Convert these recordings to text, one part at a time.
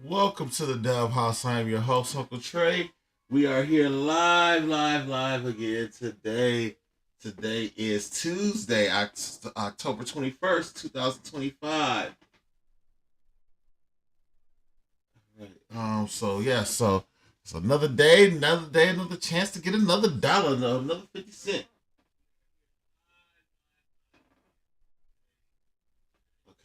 Welcome to the Dub House. I am your host, Uncle Trey. We are here live again today. Today is Tuesday, October 21st, 2025. Right. So it's another chance to get another dollar, another 50 cent.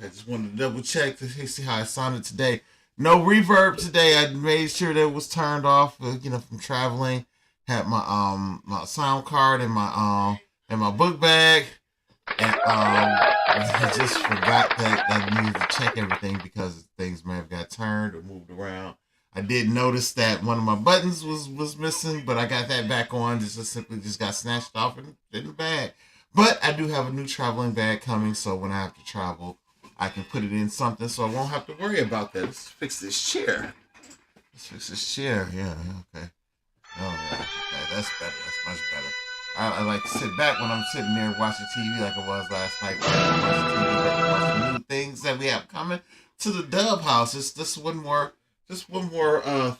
Okay, just wanted to double check to see how I sounded today. No reverb today. I made sure that it was turned off. From traveling. Had my sound card and my book bag, and I just forgot that I needed to check everything because things may have got turned or moved around. I did notice that one of my buttons was missing, but I got that back on. Just simply just got snatched off in the bag. But I do have a new traveling bag coming, so when I have to travel, I can put it in something, so I won't have to worry about that. Let's fix this chair. Let's fix this chair. Yeah. Okay. Oh yeah. Okay. That's better. That's much better. I like to sit back when I'm sitting there watching TV like I was last night. Watching TV, watching the new things that we have coming to the Dub House. It's just one more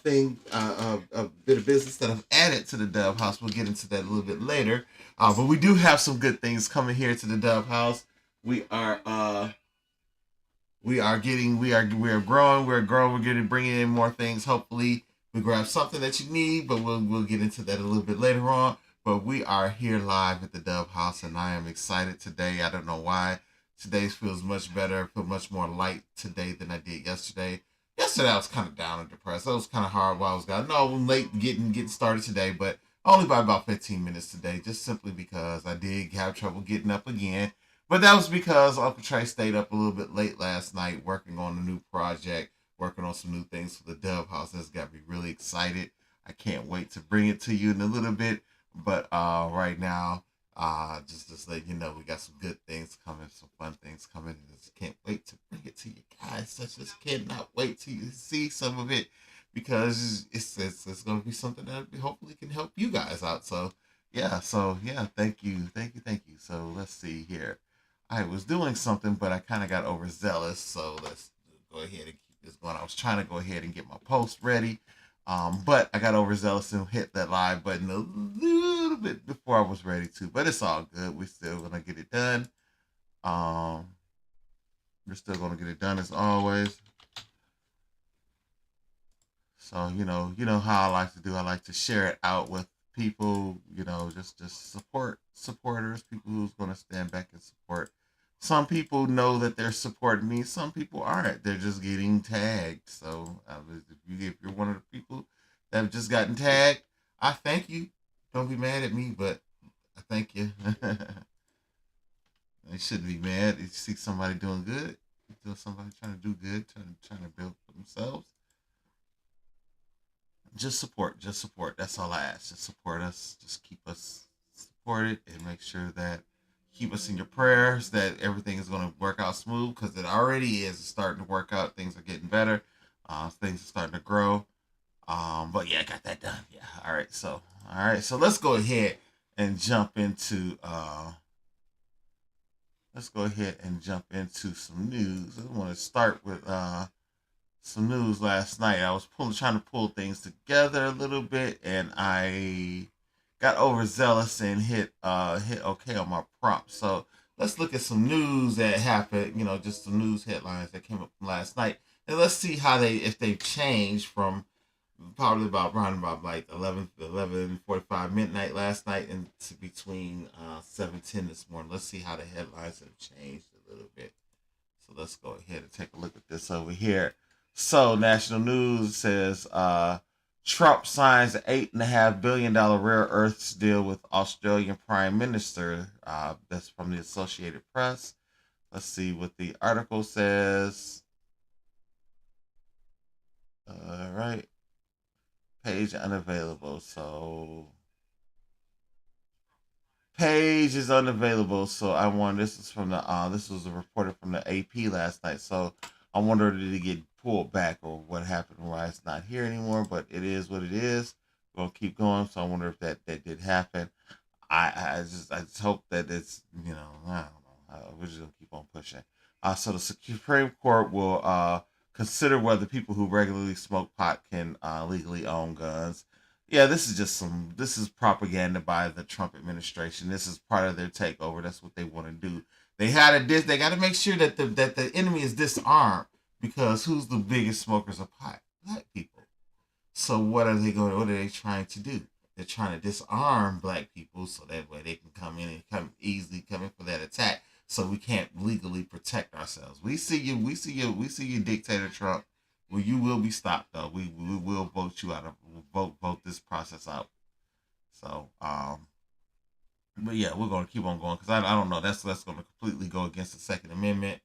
thing, a bit of business that I've added to the Dub House. We'll get into that a little bit later. But we do have some good things coming here to the Dub House. We are we are growing. We're getting bringing in more things. Hopefully, we grab something that you need, but we'll get into that a little bit later on. But we are here live at the Dub House, and I am excited today. I don't know why. Today feels much better. I feel much more light today than I did yesterday. Yesterday I was kind of down and depressed. That was kind of hard while I was gone. No, I'm late getting started today, but only by about 15 minutes today, just simply because I did have trouble getting up again. But that was because Uncle Trey stayed up a little bit late last night working on a new project, working on some new things for the Dub House. That's got me really excited. I can't wait to bring it to you in a little bit. But right now, just let you know we got some good things coming, some fun things coming. And just can't wait to bring it to you guys. I just cannot wait to see some of it because it's going to be something that hopefully can help you guys out. So thank you. So let's see here. I was doing something, but I kind of got overzealous. So let's go ahead and keep this going. I was trying to go ahead and get my post ready, but I got overzealous and hit that live button a little bit before I was ready to. But it's all good. We're still gonna get it done. Um, we're still gonna get it done as always. So you know how I like to do. I like to share it out with people. Just supporters, people who's gonna stand back and support. Some people know that they're supporting me. Some people aren't. They're just getting tagged. So if you're one of the people that have just gotten tagged, I thank you. Don't be mad at me, but I thank you. They shouldn't be mad. You see somebody doing good, you feel somebody trying to do good, trying to build for themselves. Just support, just support. That's all I ask. Just support us. Just keep us supported and make sure that keep us in your prayers that everything is going to work out smooth because it already is. It's starting to work out. Things are getting better. Things are starting to grow. But yeah, I got that done. Yeah. All right. So let's go ahead and jump into some news. I want to start with some news last night. I was trying to pull things together a little bit, and I got overzealous and hit okay on my prompt. So let's look at some news that happened. Just some news headlines that came up from last night, and let's see how if they've changed from probably about around about like 11:45 midnight last night and to between 7:10 this morning. Let's see how the headlines have changed a little bit. So let's go ahead and take a look at this over here. So national news says Trump signs an $8.5 billion rare earths deal with Australian Prime Minister. That's from the Associated Press. Let's see what the article says. All right, page unavailable. So page is unavailable. So I wonder. This is from the. This was a reporter from the AP last night. So I wonder did it get pulled back or what happened why it's not here anymore. But it is what it is. We're gonna keep going. So I wonder if that did happen. I just hope that it's I don't know. We're just gonna keep on pushing. So the Supreme Court will consider whether people who regularly smoke pot can legally own guns. Yeah, this is propaganda by the Trump administration. This is part of their takeover. That's what they want to do. They got to make sure that the enemy is disarmed, because who's the biggest smokers of pot? Black people. So what are they trying to do? They're trying to disarm black people so that way they can come in and come in for that attack. So we can't legally protect ourselves. We see you, dictator Trump. Well, you will be stopped though. We will vote you out of vote this process out. So but yeah, we're gonna keep on going because I don't know. That's gonna completely go against the Second Amendment,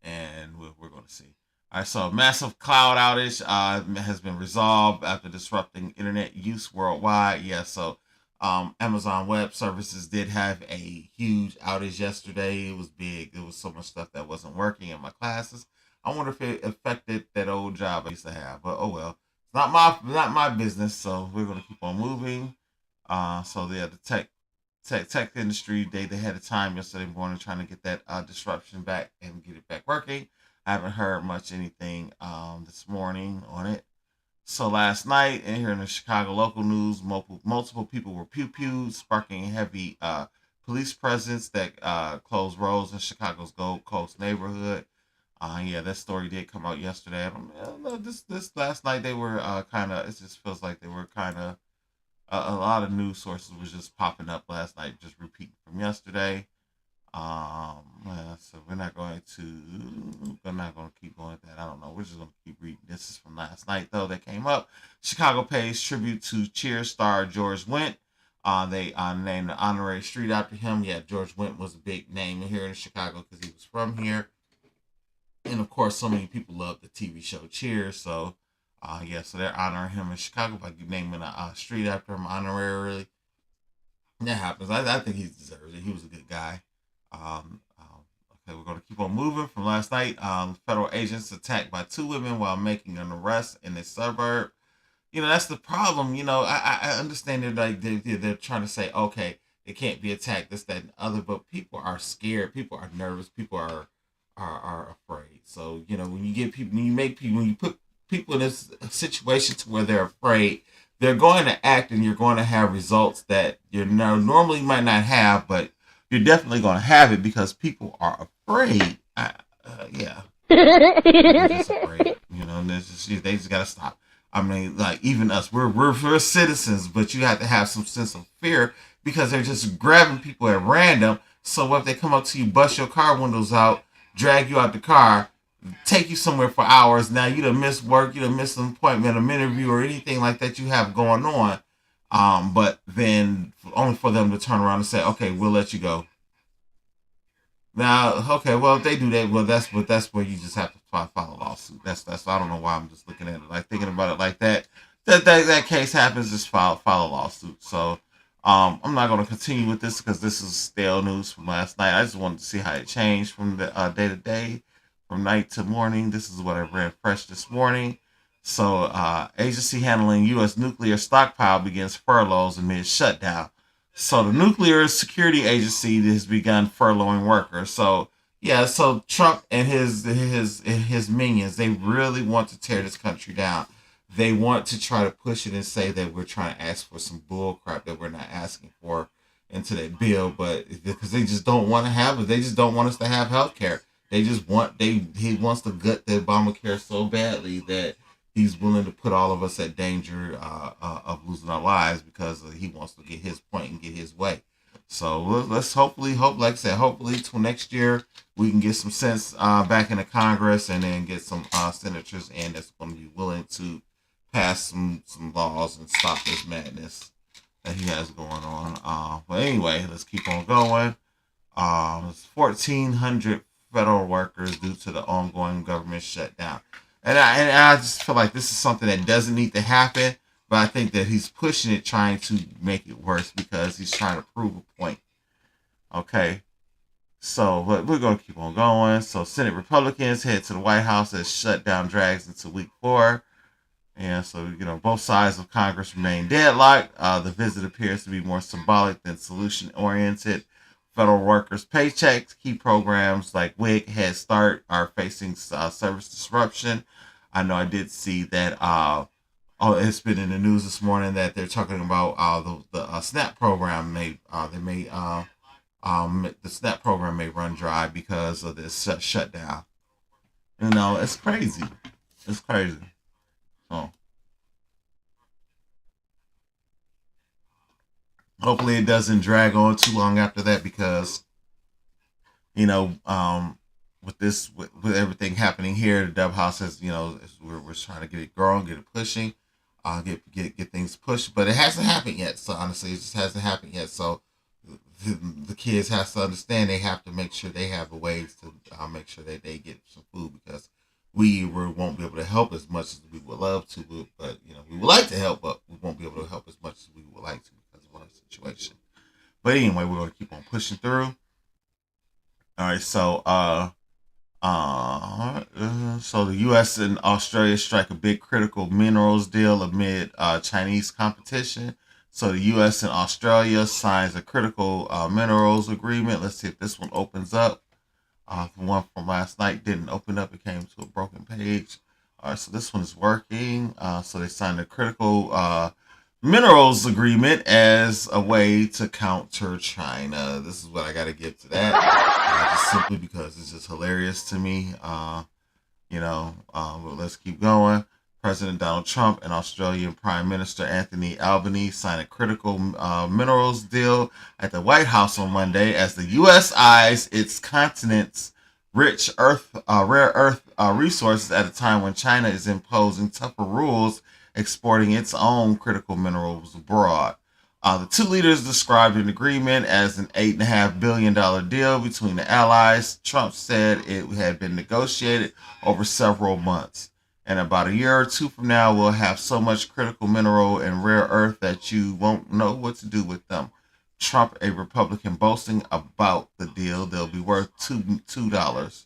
and we're gonna see. All right, so massive cloud outage has been resolved after disrupting internet use worldwide. Yeah, so Amazon Web Services did have a huge outage yesterday. It was big. There was so much stuff that wasn't working in my classes. I wonder if it affected that old job I used to have. But oh well, it's not my business. So we're gonna keep on moving. So yeah, the tech industry, they had a time yesterday morning trying to get that disruption back and get it back working. I haven't heard much anything this morning on it. So last night, and here in the Chicago local news, multiple people were pew-pewed, sparking heavy police presence that closed roads in Chicago's Gold Coast neighborhood. Yeah, that story did come out yesterday. I don't know. This last night they were kind of. It just feels like they were kind of a lot of news sources was just popping up last night, just repeating from yesterday. So we're not going to keep going with that. I don't know. We're just going to keep reading. This is from last night though that came up. Chicago pays tribute to Cheers star George Wendt. They named an honorary street after him. Yeah, George Wendt was a big name here in Chicago because he was from here, and of course, so many people love the TV show Cheers. So, yeah, so they're honoring him in Chicago by naming a street after him honorarily. That happens. I think he deserves it. He was a good guy. Okay, we're going to keep on moving. From last night, federal agents attacked by two women while making an arrest in a suburb. That's the problem. I understand they're trying to say, okay, it can't be attacked, this, that, and the other, but people are scared. People are nervous. People are afraid. So, when you put people in this situation to where they're afraid, they're going to act, and you're going to have results that you normally might not have, but you're definitely going to have it because people are afraid. Yeah, they're just afraid. And they just got to stop. I mean, like even us, we're citizens, but you have to have some sense of fear because they're just grabbing people at random. So what if they come up to you, bust your car windows out, drag you out the car, take you somewhere for hours? Now you done missed work, you done missed an appointment, an interview, or anything like that you have going on. But then only for them to turn around and say, "Okay, we'll let you go." Now, okay, well if they do that, well that's where you just have to file a lawsuit. That's I don't know why I'm just looking at it like thinking about it like that. That case happens, just file a lawsuit. So I'm not going to continue with this because this is stale news from last night. I just wanted to see how it changed from the day to day, from night to morning. This is what I read fresh this morning. So, agency handling U.S. nuclear stockpile begins furloughs amid shutdown. So, the Nuclear Security Agency has begun furloughing workers. So, yeah, so Trump and his minions, they really want to tear this country down. They want to try to push it and say that we're trying to ask for some bull crap that we're not asking for into that bill, but because they just don't want to have it, they just don't want us to have health care. He wants to gut the Obamacare so badly that he's willing to put all of us at danger of losing our lives because he wants to get his point and get his way. So let's hope, like I said, hopefully till next year we can get some sense back into Congress and then get some senators in that's going to be willing to pass some laws and stop this madness that he has going on. But anyway, let's keep on going. It's 1,400 federal workers due to the ongoing government shutdown. And I just feel like this is something that doesn't need to happen, but I think that he's pushing it, trying to make it worse because he's trying to prove a point. Okay. So, but we're going to keep on going. So, Senate Republicans head to the White House as shutdown drags into week 4. And so, both sides of Congress remain deadlocked. The visit appears to be more symbolic than solution-oriented. Federal workers' paychecks, key programs like WIC, Head Start are facing service disruption. I know I did see that. It's been in the news this morning that they're talking about the SNAP program the SNAP program may run dry because of this shutdown. It's crazy. It's crazy. So hopefully it doesn't drag on too long after that because you know, with everything happening here, the Dub House has, we're trying to get it growing, get it pushing, get things pushed, but it hasn't happened yet. So honestly, it just hasn't happened yet. So the kids have to understand they have to make sure they have a ways to make sure that they get some food because we won't be able to help as much as we would love to, but we would like to help, but we won't be able to help as much as we would like to because of our situation. But anyway, we're going to keep on pushing through. All right, so the U.S. and Australia strike a big critical minerals deal amid Chinese competition. So the U.S. and Australia signs a critical minerals agreement. Let's see if this one opens up. The one from last night didn't open up. It came to a broken page. All right, so this one is working. So they signed a critical minerals agreement as a way to counter China. This is what I got to give to that, just simply because it's just hilarious to me. But let's keep going. President Donald Trump and Australian Prime Minister Anthony Albanese signed a critical minerals deal at the White House on Monday as the U.S. eyes its continent's rich rare earth resources at a time when China is imposing tougher rules exporting its own critical minerals abroad. The two leaders described an agreement as an $8.5 billion deal between the allies. Trump said it had been negotiated over several months. And about a year or two from now, we'll have so much critical mineral and rare earth that you won't know what to do with them. Trump, a Republican, boasting about the deal. They'll be worth $2.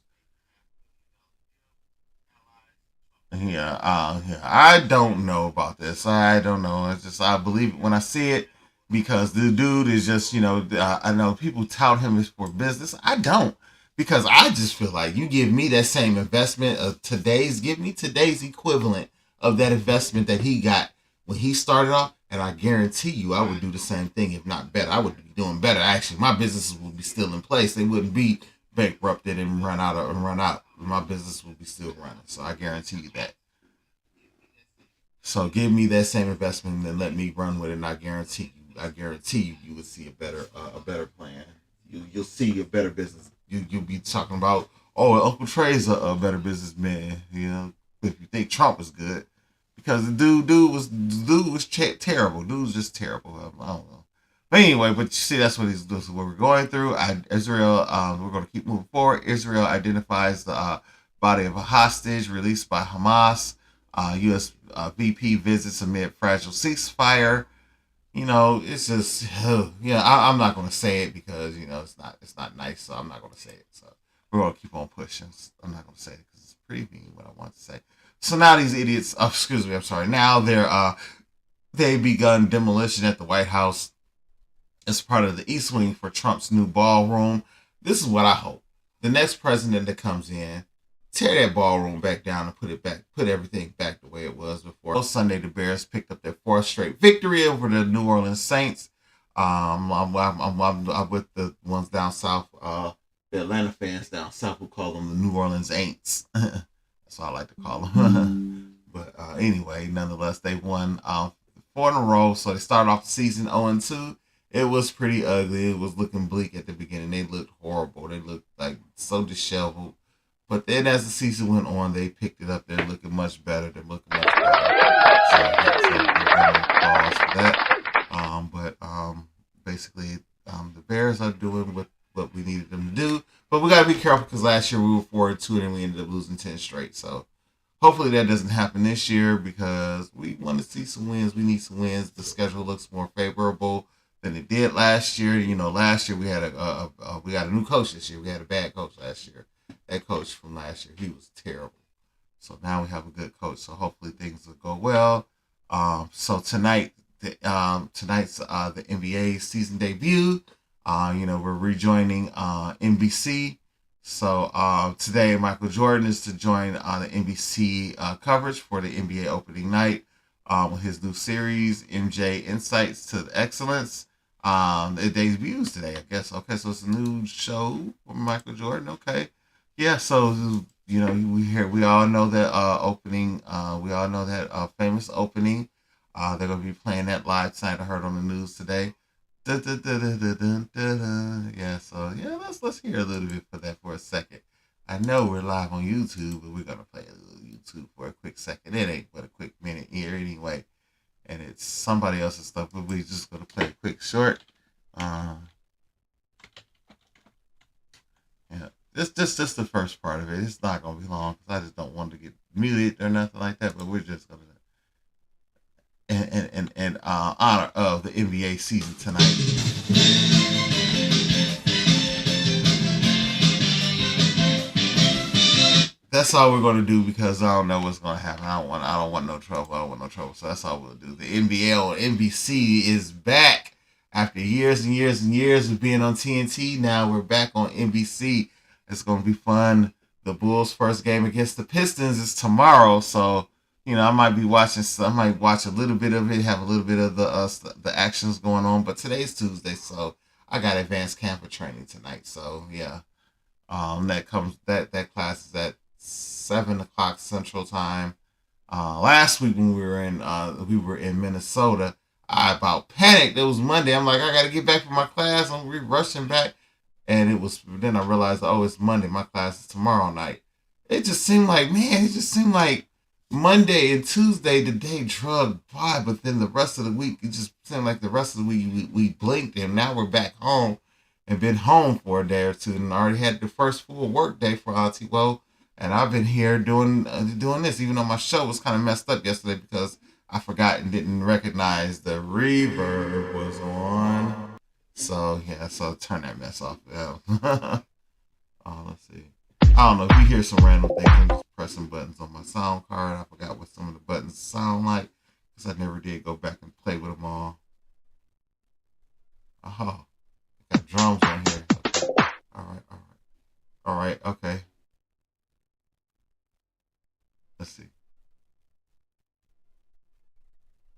Yeah, I don't know about this. I don't know. It's just I believe it when I see it because the dude is just I know people tout him as for business. I don't because I just feel like you give me that same investment of give me today's equivalent of that investment that he got when he started off, and I guarantee you I would do the same thing if not better. I would be doing better. Actually, my businesses would be still in place. They wouldn't be bankrupted and run out. My business will be still running. So I guarantee you that. So give me that same investment and let me run with it. And I guarantee you, you would see a better plan. You'll see a better business. You'll be talking about, oh, Uncle Trey's a better businessman. If you think Trump is good, because the dude was terrible. Dude was just terrible. I don't know. But anyway, but you see, that's what we're going through. Israel, we're going to keep moving forward. Israel identifies the body of a hostage released by Hamas. U.S. VP visits amid fragile ceasefire. It's just, I'm not going to say it because it's not nice. So I'm not going to say it. So we're going to keep on pushing. I'm not going to say it because it's pretty mean what I want to say. So now these idiots, excuse me, I'm sorry. Now they've begun demolition at the White House as part of the East Wing for Trump's new ballroom. This is what I hope. The next president that comes in, tear that ballroom back down and put everything back the way it was before. Sunday, the Bears picked up their fourth straight victory over the New Orleans Saints. I'm with the ones down south, the Atlanta fans down south who call them the New Orleans Aints. That's what I like to call them. But anyway, nonetheless, they won 4 in a row. So they started off the season 0-2. It was pretty ugly. It was looking bleak at the beginning. They looked horrible. They looked like so disheveled. But then as the season went on, they picked it up. They're looking much better. They're looking much better. So applause for that. Basically, the Bears are doing what we needed them to do. But we got to be careful because last year we were 4-2 and we ended up losing 10 straight. So hopefully that doesn't happen this year because we want to see some wins. We need some wins. The schedule looks more favorable than it did last year. Last year we had we got a new coach this year. We had a bad coach last year. That coach from last year, he was terrible. So now we have a good coach. So hopefully things will go well. So tonight's the NBA season debut. We're rejoining NBC. So today, Michael Jordan is to join the NBC coverage for the NBA opening night with his new series, MJ Insights to Excellence. It debuts today, I guess. Okay, so it's a new show from Michael Jordan. Okay, yeah. So we all know that opening. We all know that famous opening. They're gonna be playing that live tonight. I heard on the news today. Dun, dun, dun, dun, dun, dun, dun, dun. Yeah, so yeah, let's hear a little bit for that for a second. I know we're live on YouTube, but we're gonna play a little YouTube for a quick second. It ain't but a quick minute here anyway, and it's somebody else's stuff, but we're just gonna play a quick short. Yeah, this the first part of it. It's not gonna be long because I just don't want to get muted or nothing like that. But we're just gonna in honor of the NBA season tonight. That's all we're gonna do because I don't know what's gonna happen. I don't want no trouble. I don't want no trouble. So that's all we'll do. The NBA on NBC is back after years and years and years of being on TNT. Now we're back on NBC. It's gonna be fun. The Bulls' first game against the Pistons is tomorrow, so I might be watching. I might watch a little bit of it, have a little bit of the actions going on. But today's Tuesday, so I got advanced camper training tonight. So yeah, that class is at 7 o'clock Central Time. Last week when we were in Minnesota, I about panicked. It was Monday. I'm like, I got to get back from my class. I'm rushing back, and it was. Then I realized, oh, it's Monday. My class is tomorrow night. It just seemed like, man, it just seemed like Monday and Tuesday the day drugged by, but then the rest of the week, it just seemed like the rest of the week we blinked, and now we're back home and been home for a day or two, and already had the first full work day for Auntie Woe. And I've been here doing this, even though my show was kind of messed up yesterday because I forgot and didn't recognize the reverb was on. So yeah, so turn that mess off. Yeah. Let's see. I don't know if you hear some random things. I'm just pressing buttons on my sound card. I forgot what some of the buttons sound like because I never did go back and play with them all. Oh, got drums on here. Okay. All right. Okay. Let's see.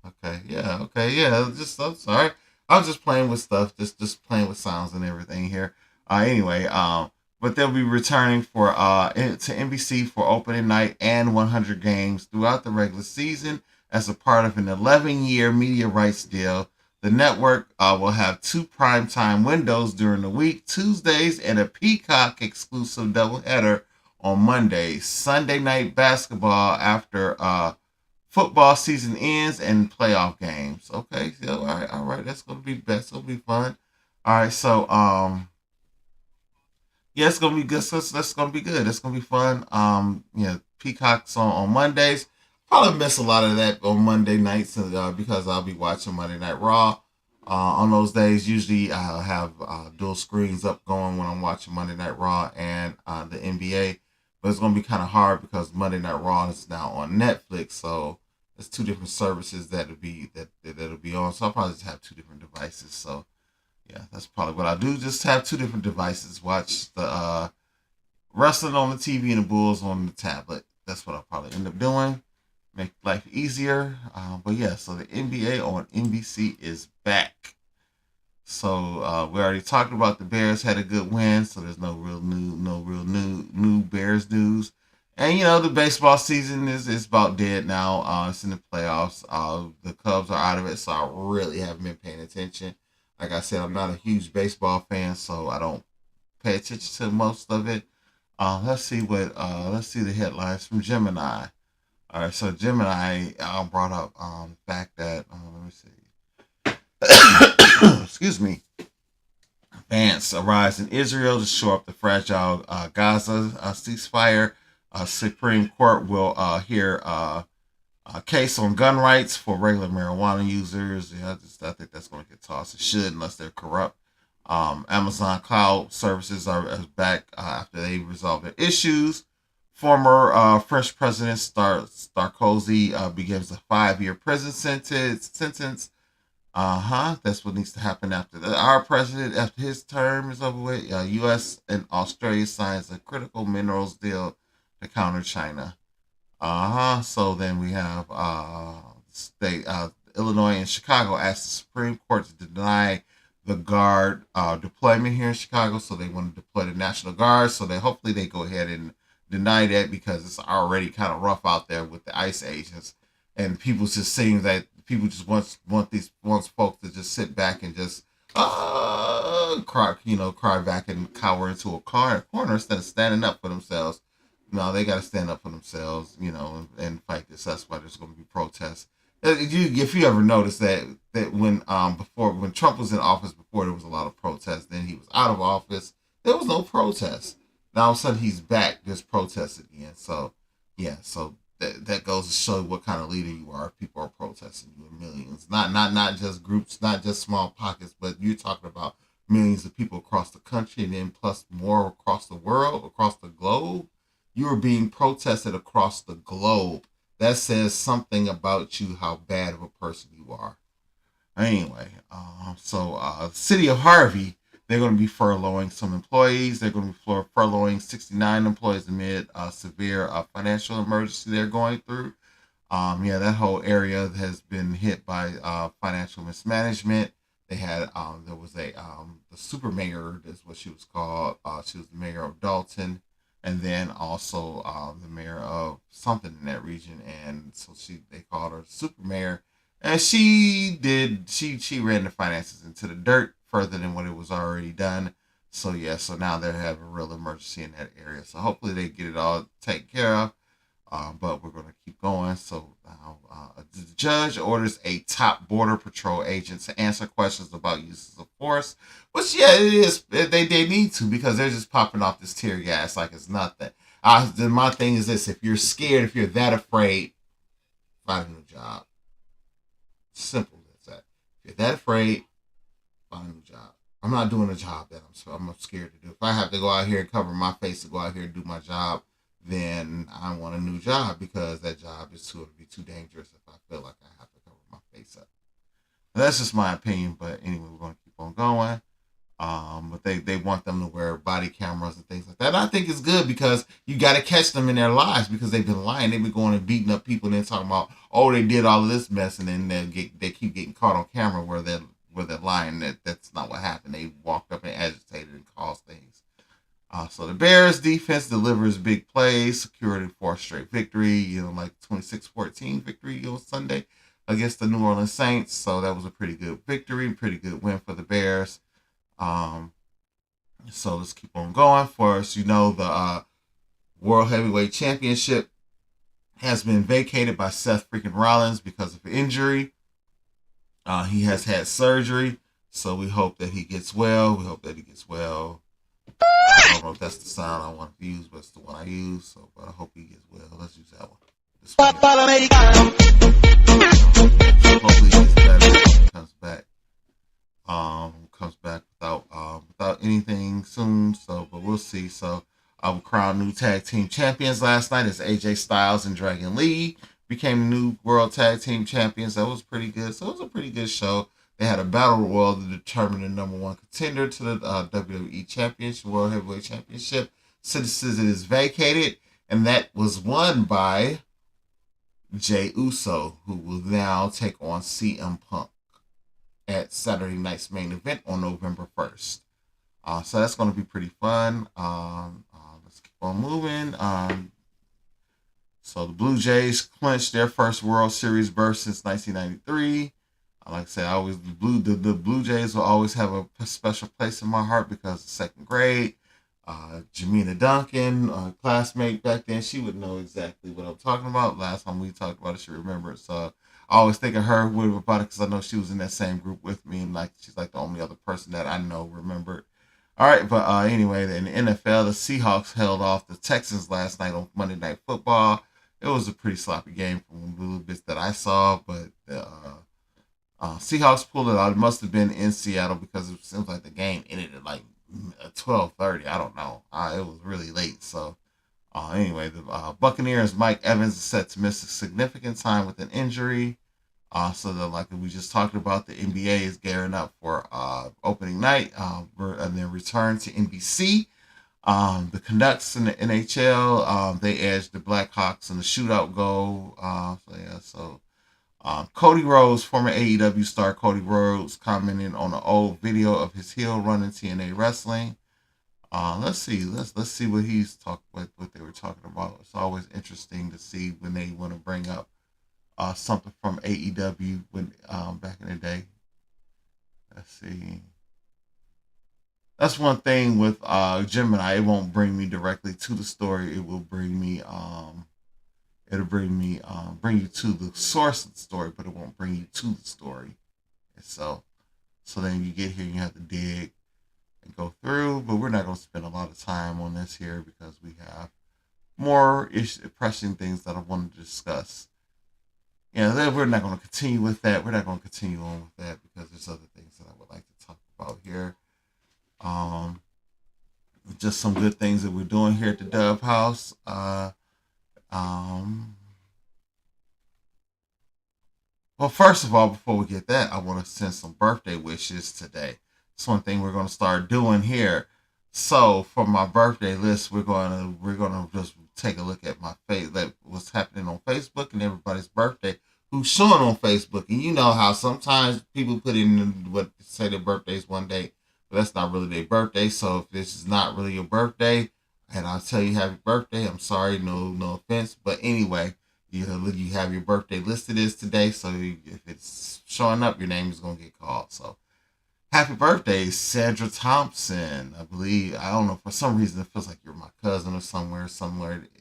Okay, yeah, okay, yeah. Just I'm sorry. I was just playing with stuff, just playing with sounds and everything here. Anyway, but they'll be returning to NBC for opening night and 100 games throughout the regular season as a part of an 11-year media rights deal. The network will have two primetime windows during the week, Tuesdays, and a Peacock exclusive doubleheader on Mondays. Sunday night basketball after football season ends and playoff games. Okay, so all right, that's gonna be fun. All right, so yeah, it's gonna be good. That's gonna be good. It's gonna be fun. Peacock's on Mondays. Probably miss a lot of that on Monday nights because I'll be watching Monday Night Raw. On those days, usually I'll have dual screens up going when I'm watching Monday Night Raw and the NBA. But it's gonna be kind of hard because Monday Night Raw is now on Netflix, so it's two different services that'll be on. So I'll probably just have two different devices. So yeah, that's probably what I do. Just have two different devices. Watch the wrestling on the TV and the Bulls on the tablet. That's what I'll probably end up doing. Make life easier. But yeah, so the NBA on NBC is back. So we already talked about the Bears had a good win, so there's no real new Bears news. And the baseball season is about dead now. It's in the playoffs. The Cubs are out of it, so I really haven't been paying attention. Like I said, I'm not a huge baseball fan, so I don't pay attention to most of it. Let's see the headlines from Gemini. All right, so Gemini brought up the fact that let me see. Excuse me. Vance arrives in Israel to shore up the fragile Gaza ceasefire. Supreme Court will hear a case on gun rights for regular marijuana users. Yeah, I think that's going to get tossed. It should, unless they're corrupt. Amazon Cloud Services are back after they resolved their issues. Former French President Sarkozy begins a 5-year prison sentence. That's what needs to happen after that. Our president, after his term is over with, U.S. and Australia signs a critical minerals deal to counter China. So then we have state Illinois and Chicago asked the Supreme Court to deny the guard deployment here in Chicago. So they want to deploy the National Guard. So they hopefully they go ahead and deny that because it's already kind of rough out there with the ICE agents, and people just seem that people just want these wants folks to just sit back and just cry back and cower into a corner instead of standing up for themselves. No, they got to stand up for themselves, and fight this. That's why there's going to be protests. If you ever noticed that when Trump was in office before, there was a lot of protests. Then he was out of office, there was no protest. Now all of a sudden he's back, there's protests again. So yeah, so that goes to show what kind of leader you are. If people are protesting you in millions, not just groups, not just small pockets, but you're talking about millions of people across the country, and then plus more across the world, across the globe. You are being protested across the globe. That says something about you, how bad of a person you are. Anyway, the city of Harvey, they're going to be furloughing some employees. They're going to be furloughing 69 employees amid a severe financial emergency they're going through. That whole area has been hit by financial mismanagement. They had there was the super mayor is what she was called. She was the mayor of Dalton, and then also the mayor of something in that region, and so they called her super mayor, and she ran the finances into the dirt further than what it was already done. So yeah, so now they have a real emergency in that area. So hopefully they get it all taken care of. But we're going to keep going. So now, the judge orders a top border patrol agent to answer questions about uses of force. Which, yeah, it is. They need to, because they're just popping off this tear gas like it's nothing. My thing is this: if you're scared, if you're that afraid, find a new job. Simple as that. If you're that afraid, find a new job. I'm not doing a job that I'm scared to do. If I have to go out here and cover my face to go out here and do my job, then I want a new job, because that job is too be too dangerous if I feel like I have to cover my face up. And that's just my opinion, but anyway, we're going to keep on going. But they want them to wear body cameras and things like that. And I think it's good, because you got to catch them in their lies, because they've been lying. They've been going and beating up people and then talking about, oh, they did all of this mess, and then they keep getting caught on camera where they're lying. That's not what happened. They walked up and agitated and caused things. So the Bears defense delivers big plays, secured a fourth straight victory, like 26-14 victory on Sunday against the New Orleans Saints. So that was a pretty good victory, pretty good win for the Bears. So let's keep on going. First, the World Heavyweight Championship has been vacated by Seth freaking Rollins because of injury. He has had surgery, so we hope that he gets well. I don't know if that's the sound I want to use, but it's the one I use. So, but I hope he gets well. Let's use that one. Hopefully he gets better and comes back. Comes back without anything soon. So, but we'll see. So, crowned new tag team champions last night as AJ Styles and Dragon Lee became new world tag team champions. That was pretty good. So it was a pretty good show. They had a battle royal to determine the number one contender to the WWE Championship, World Heavyweight Championship. Since it is vacated, and that was won by Jey Uso, who will now take on CM Punk at Saturday night's main event on November 1st. So that's going to be pretty fun. Let's keep on moving. So the Blue Jays clinched their first World Series berth since 1993. Like I said, the Blue Jays will always have a special place in my heart, because the second grade, Jamina Duncan, classmate back then, she would know exactly what I'm talking about. Last time we talked about it, she remembered. So I always think of her about it, because I know she was in that same group with me, and she's like the only other person that I know remembered. All right, but anyway, in the NFL, the Seahawks held off the Texans last night on Monday Night Football. It was a pretty sloppy game from the little bits that I saw, but Seahawks pulled it out. It must have been in Seattle, because it seems like the game ended at 12:30. I don't know. It was really late. So anyway, the Buccaneers' Mike Evans is set to miss a significant time with an injury. So that, like we just talked about, the NBA is gearing up for opening night, and then return to NBC. The Canucks in the NHL, they edged the Blackhawks in the shootout goal. Cody Rhodes, former AEW star Cody Rhodes, commented on an old video of his heel run in TNA wrestling. Let's see. Let's see what what they were talking about. It's always interesting to see when they want to bring up something from AEW when back in the day. Let's see. That's one thing with Gemini. It won't bring me directly to the story. It will bring me it'll bring you to the source of the story, but it won't bring you to the story. And so then you get here and you have to dig and go through. But we're not going to spend a lot of time on this here because we have more pressing things that I wanted to discuss. Yeah, we're not going to continue with that. We're not going to continue on with that because there's other things that I would like to talk about here. Just some good things that we're doing here at the Dub House. Well, first of all, before we get that, I want to send some birthday wishes today. It's one thing we're going to start doing here. So for my birthday list, we're gonna just take a look at my face, like what's happening on Facebook and everybody's birthday, who's showing on Facebook. And you know how sometimes people put in what say their birthdays one day, but that's not really their birthday. So if this is not really your birthday, and I'll tell you happy birthday, I'm sorry, no offense, but anyway, you have your birthday listed as today. So if it's showing up, your name is gonna get called. So happy birthday, Sandra Thompson. I believe, I don't know, for some reason it feels like you're my cousin or somewhere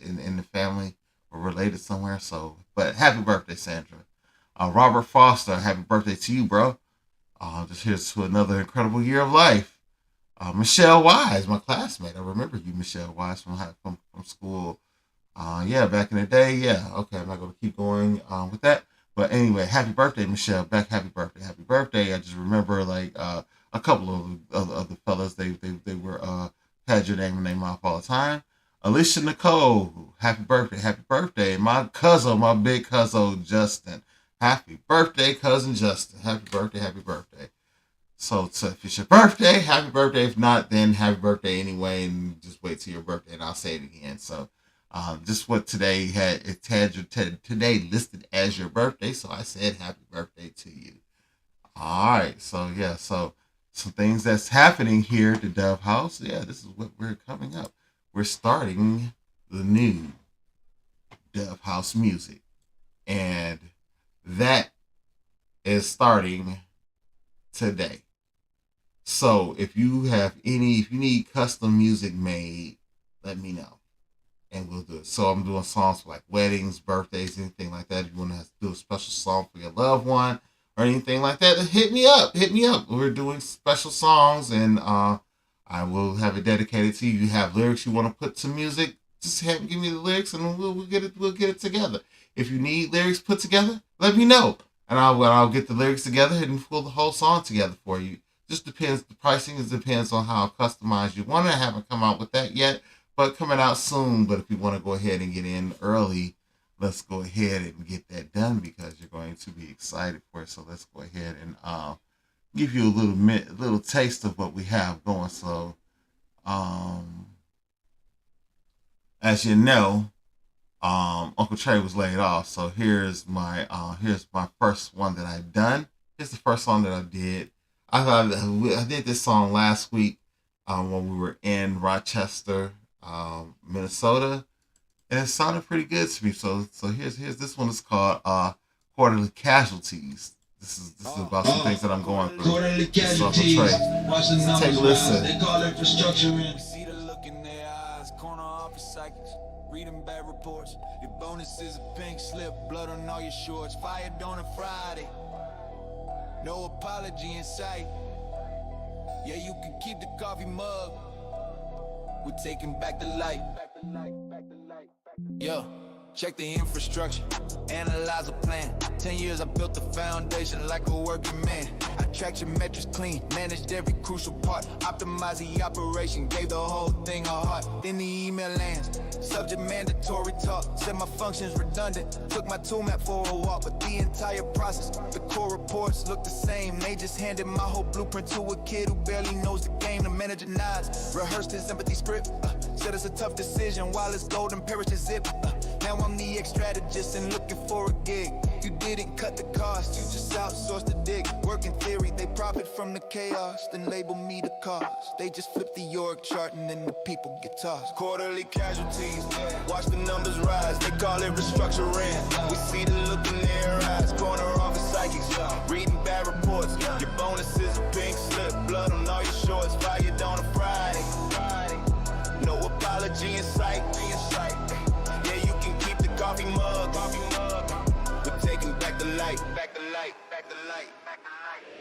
in the family or related somewhere. So, but happy birthday, Sandra. Robert Foster, happy birthday to you, bro. Just here's to another incredible year of life. Michelle Wise, my classmate. I remember you, Michelle Wise, from school. Yeah, back in the day. Yeah, okay, I'm not going to keep going with that. But anyway, happy birthday, Michelle. Beck, happy birthday. I just remember like a couple of the fellas, they were had your name and name off all the time. Alicia Nicole, happy birthday. My cousin, my big cousin Justin, happy birthday, cousin Justin. Happy birthday. So if it's your birthday, happy birthday. If not, then happy birthday anyway, and just wait till your birthday, and I'll say it again. So just what today today listed as your birthday, so I said happy birthday to you. All right, so yeah, so some things that's happening here at the Dove House. Yeah, this is what we're coming up. We're starting the new Dove House music, and that is starting today. So if you need custom music made, let me know and we'll do it. So I'm doing songs for like weddings, birthdays, anything like that. If you want to do a special song for your loved one or anything like that, then hit me up. We're doing special songs, and I will have it dedicated to you. You have lyrics you want to put to music, just give me the lyrics, and we'll get it together. If you need lyrics put together, let me know, and I'll get the lyrics together and pull the whole song together for you. Just depends. The pricing depends on how customized you want it. I haven't come out with that yet, but coming out soon. But if you want to go ahead and get in early, let's go ahead and get that done because you're going to be excited for it. So let's go ahead and give you a little taste of what we have going. So, as you know, Uncle Trey was laid off. So here's my first one that I've done. Here's the first song that I did. I did this song last week when we were in Rochester, Minnesota, and it sounded pretty good to me. So here's this one is called Quarterly Casualties. This is about some things that I'm going through. Quarterly Casualties. Watch the numbers. Take a listen. They call it restructuring. See the look in their eyes, corner office cycles, reading bad reports. Your bonuses a pink slip, blood on all your shorts. Fired on a Friday, no apology in sight. Yeah, you can keep the coffee mug. We're taking back the light. Yeah. check the infrastructure, analyze the plan. 10 years I built the foundation like a working man. I tracked your metrics clean, managed every crucial part, optimized the operation, gave the whole thing a heart. Then the email lands, subject mandatory talk, said my functions redundant. Took my tool map for a walk, but the entire process, the core reports look the same. They just handed my whole blueprint to a kid who barely knows the game. The manager nods, rehearsed his empathy script, said it's a tough decision while it's golden perish to zip. Now I'm the ex-strategist and looking for a gig. You didn't cut the cost, you just outsourced the dig. Work in theory, they profit from the chaos, then label me the cause. They just flip the org chart and then the people get tossed. Quarterly casualties, watch the numbers rise. They call it restructuring. We see the look in their eyes. Corner office psychics, reading bad reports. Your bonuses a pink slip, blood on all your shorts. Fired on a Friday. No apology in sight. Yeah, you can keep the coffee mug. We're taking back the light. Back the light. Back the light. Back the light.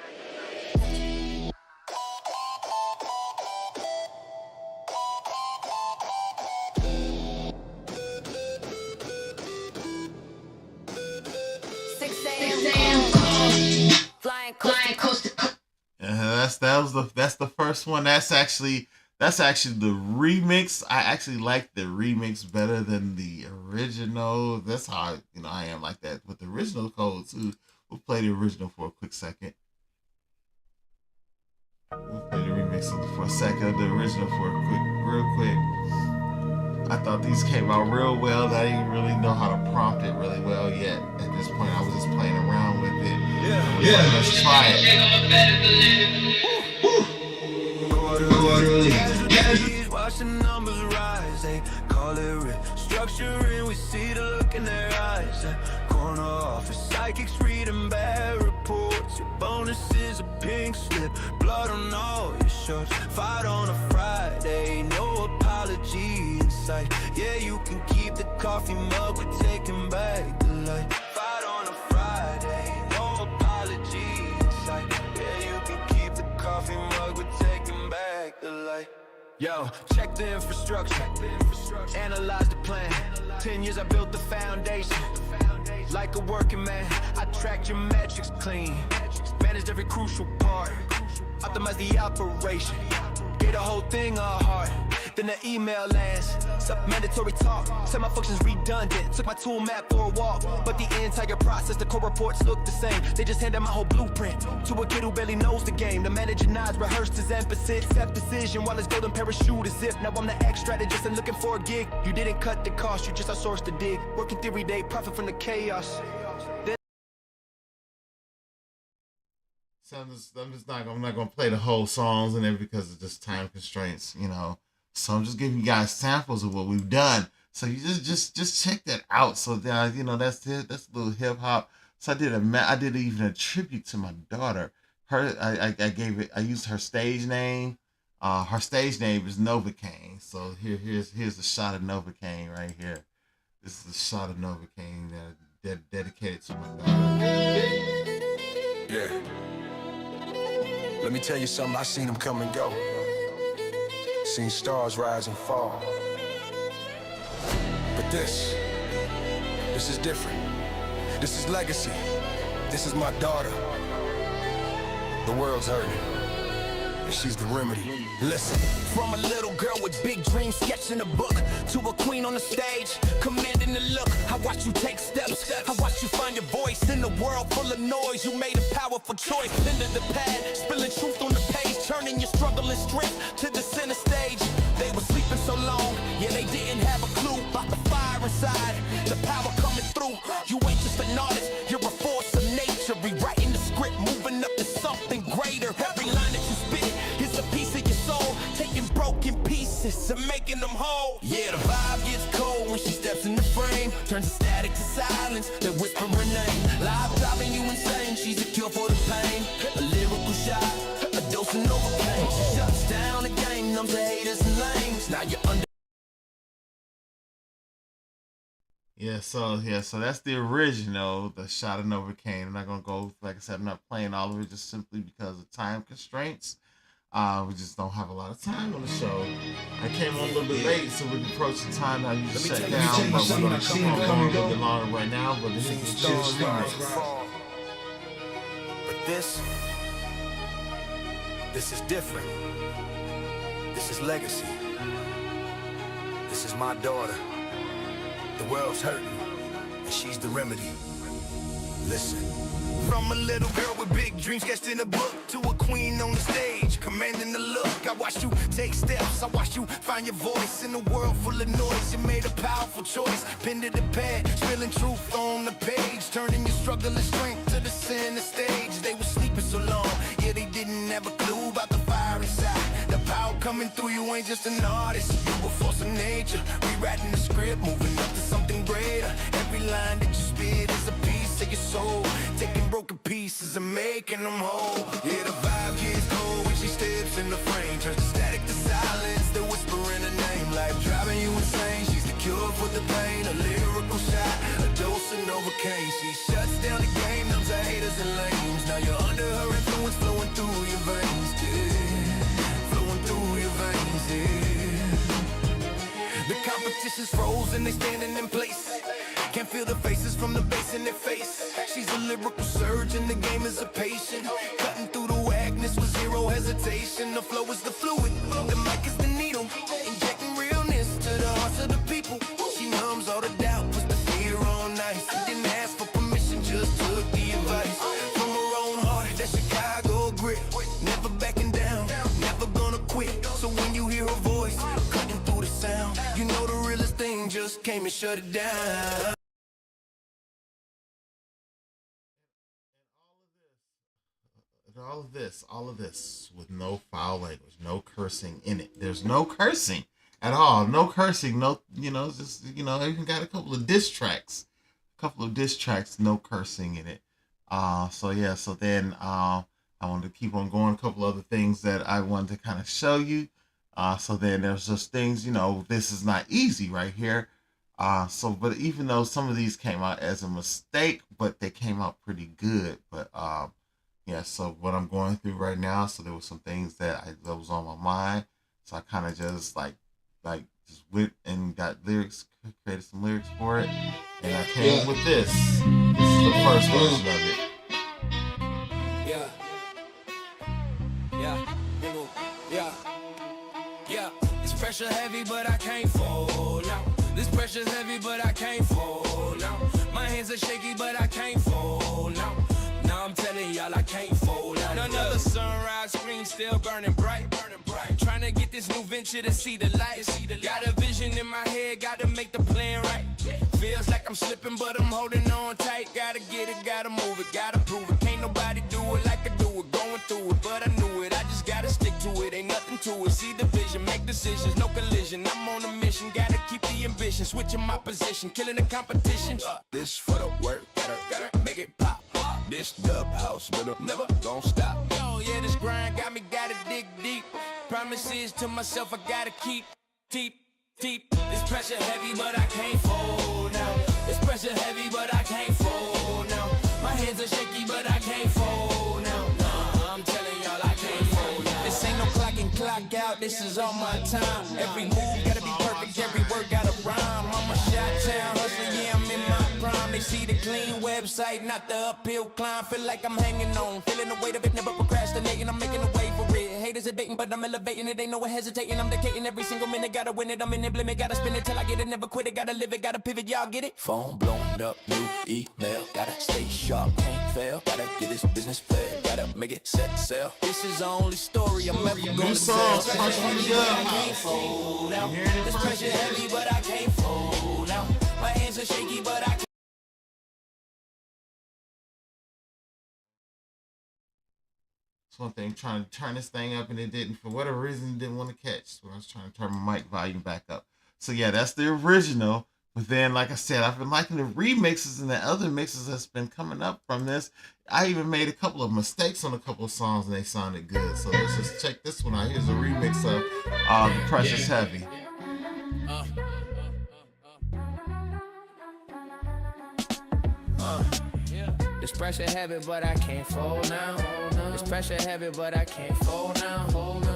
Flying coast to coast. That's the first one. That's actually the remix. I actually like the remix better than the original. That's how I am like that with the original code too. We'll play the original for a quick second. We'll play the remix for a second. The original for real quick. I thought these came out real well. I didn't really know how to prompt it really well yet. At this point, I was just playing around with it. Yeah. Let's try it. Watch the numbers rise. They call it restructuring. We see the look in their eyes. Corner office psychics reading bad reports. Your bonus is a pink slip, blood on all your shorts. Fight on a Friday, no apology in sight. Yeah, you can keep the coffee mug. We're taking back the light. Fight on a Friday, no apology in sight. Yeah, you can keep the coffee mug. We're taking back the light. Yo, check the infrastructure, analyze the plan. 10 years I built the foundation, like a working man. I tracked your metrics clean, managed every crucial part, optimized the operation, gave the whole thing a heart. Then the email lands, mandatory talk, said my functions redundant. Took my tool map for a walk, but the entire process, the core reports look the same. They just handed my whole blueprint to a kid who barely knows the game. The manager nods, rehearsed his emphasis, set decision while his golden parachute is zipped. Now I'm the ex-strategist and looking for a gig. You didn't cut the cost, you just outsourced the dig. Working theory, they profit from the chaos. So I'm not gonna play the whole songs and everything because of just time constraints, So I'm just giving you guys samples of what we've done. So you just check that out. So that's it. That's a little hip hop. So I did even a tribute to my daughter. I used her stage name. Her stage name is Novocaine. So here's a shot of Novocaine right here. This is a shot of Novocaine that dedicated to my daughter. Yeah. Let me tell you something. I seen them come and go. Seen stars rise and fall. But this is different. This is legacy. This is my daughter. The world's hurting, and she's the remedy. Listen. From a little girl with big dreams sketched in a book to a queen on the stage, commanding the look. I watched you take steps. I watched you find your voice in a world full of noise. You made a powerful choice. Into the pad, spilling truth on the page, turning your struggle and strength to the center stage. They were sleeping so long, yeah, they didn't have a clue about the fire inside, the power coming through. You ain't just an artist, you're a force of nature, rewriting the script, moving up to something greater. Every line that you spit is a piece of your soul, taking broken pieces and making them whole. Yeah, the vibe gets cold when she steps in the frame, turns the static to silence, they whisper her name. Live driving you insane, she's a cure for the pain, a lyrical shot, a dose of Novocaine. She shuts down the game, numbs the haters and lanes. Now you're under. Yeah, so that's the original, the shot of Novocaine. I'm not gonna go, like I said, I'm not playing all of it just simply because of time constraints. We just don't have a lot of time on the show. I came on a little bit late, so we can approach the time that you shut down. But we're going to keep on going a little bit longer right now. But this is the Chill remix. But this is different. This is legacy. This is my daughter. The world's hurting, and she's the remedy. Listen. From a little girl with big dreams sketched in a book to a queen on the stage, commanding the look. I watched you take steps, I watched you find your voice in a world full of noise. You made a powerful choice, pinned to the pad, spilling truth on the page, turning your struggle and strength to the center stage. They were sleeping so long, yeah, they didn't have a clue about the fire inside. The power coming through you ain't just an artist, you a force of nature, rewriting the script, moving up to something greater. Every line that you spit is a piece of your soul, taking broken pieces and making them whole. Yeah, the vibe gets cold when she steps in the frame, turns the static to silence, the whisper in her name. Life driving you insane, she's the cure for the pain, a lyrical shot, a dose of Novocaine. She shuts down the game, numbs her haters and lames. Now you're under her influence, flowing through your veins, yeah. Flowing through your veins, yeah. The competition's frozen, they standing in place. Can't feel the faces from the bass in their face. She's a lyrical surgeon, the game is a patient, cutting through the wagness with zero hesitation. The flow is the fluid, the mic is the needle, injecting realness to the hearts of the people. She numbs all the doubt, puts the fear on ice. Didn't ask for permission, just took the advice from her own heart. That Chicago grit, never backing down, never gonna quit. So when you hear her voice cutting through the sound, you know the realest thing just came and shut it down. All of this with no foul language, no cursing in it. There's no cursing at all. No cursing. No, just, even got a couple of diss tracks. No cursing in it. So then I wanted to keep on going. A couple other things that I wanted to kind of show you. So then there's just things, this is not easy right here. But even though some of these came out as a mistake, but they came out pretty good. But, so what I'm going through right now, so there were some things that was on my mind. So I kind of just just went and got lyrics, created some lyrics for it. And I came up with this. This is the first version of it. Yeah. This pressure heavy, but I can't fall now. This pressure's heavy, but I can't fall now. My hands are shaky, but I can't fall now. Now I'm telling y'all I can't fold out. Another sunrise screen still burning bright. Trying to get this new venture to see the light. Got a vision in my head, gotta make the plan right. Feels like I'm slipping, but I'm holding on tight. Gotta get it, gotta move it, gotta prove it. Can't nobody do it like I do it. Going through it, but I knew it. I just gotta stick to it. Ain't nothing to it. See the vision, make decisions, no collision. I'm on a mission, gotta keep the ambition. Switching my position, killing the competition. This for the work, gotta make it pop. This dub house, but I'm never gon' stop. Yo, yeah, this grind got me, gotta dig deep. Promises to myself, I gotta keep deep. This pressure heavy, but I can't fold now. This pressure heavy, but I can't fold now. My hands are shaky, but I can't fold now. I'm telling y'all I can't fold now. This ain't no clock in, clock out, this is all my time. Every move gotta be perfect, every word gotta rhyme. I'm a shot town hustler, yeah, I'm in my prime. They see the clean website, not the uphill climb. Feel like I'm hanging on, feeling the weight of it, never procrastinating. I'm making a way for it. Haters debating, but I'm elevating it. Ain't no hesitating. I'm dedicating every single minute. Gotta win it. I'm in the limit. Gotta spin it till I get it. Never quit it. Gotta live it. Gotta pivot. Y'all get it? Phone blowing up. New email. Gotta stay sharp. Can't fail. Gotta get this business fair. Gotta make it set sail. This is the only story I'm ever gonna tell. This pressure heavy, but I can't fold now. My hands are shaky, but I can't. One thing, trying to turn this thing up and it didn't, for whatever reason, it didn't want to catch. So I was trying to turn my mic volume back up. So yeah, that's the original. But then, like I said, I've been liking the remixes and the other mixes that's been coming up from this. I even made a couple of mistakes on a couple of songs and they sounded good. So let's just check this one out. Here's a remix of The Pressure's Heavy. This pressure heavy, but I can't fold now. This pressure heavy, but I can't fold now.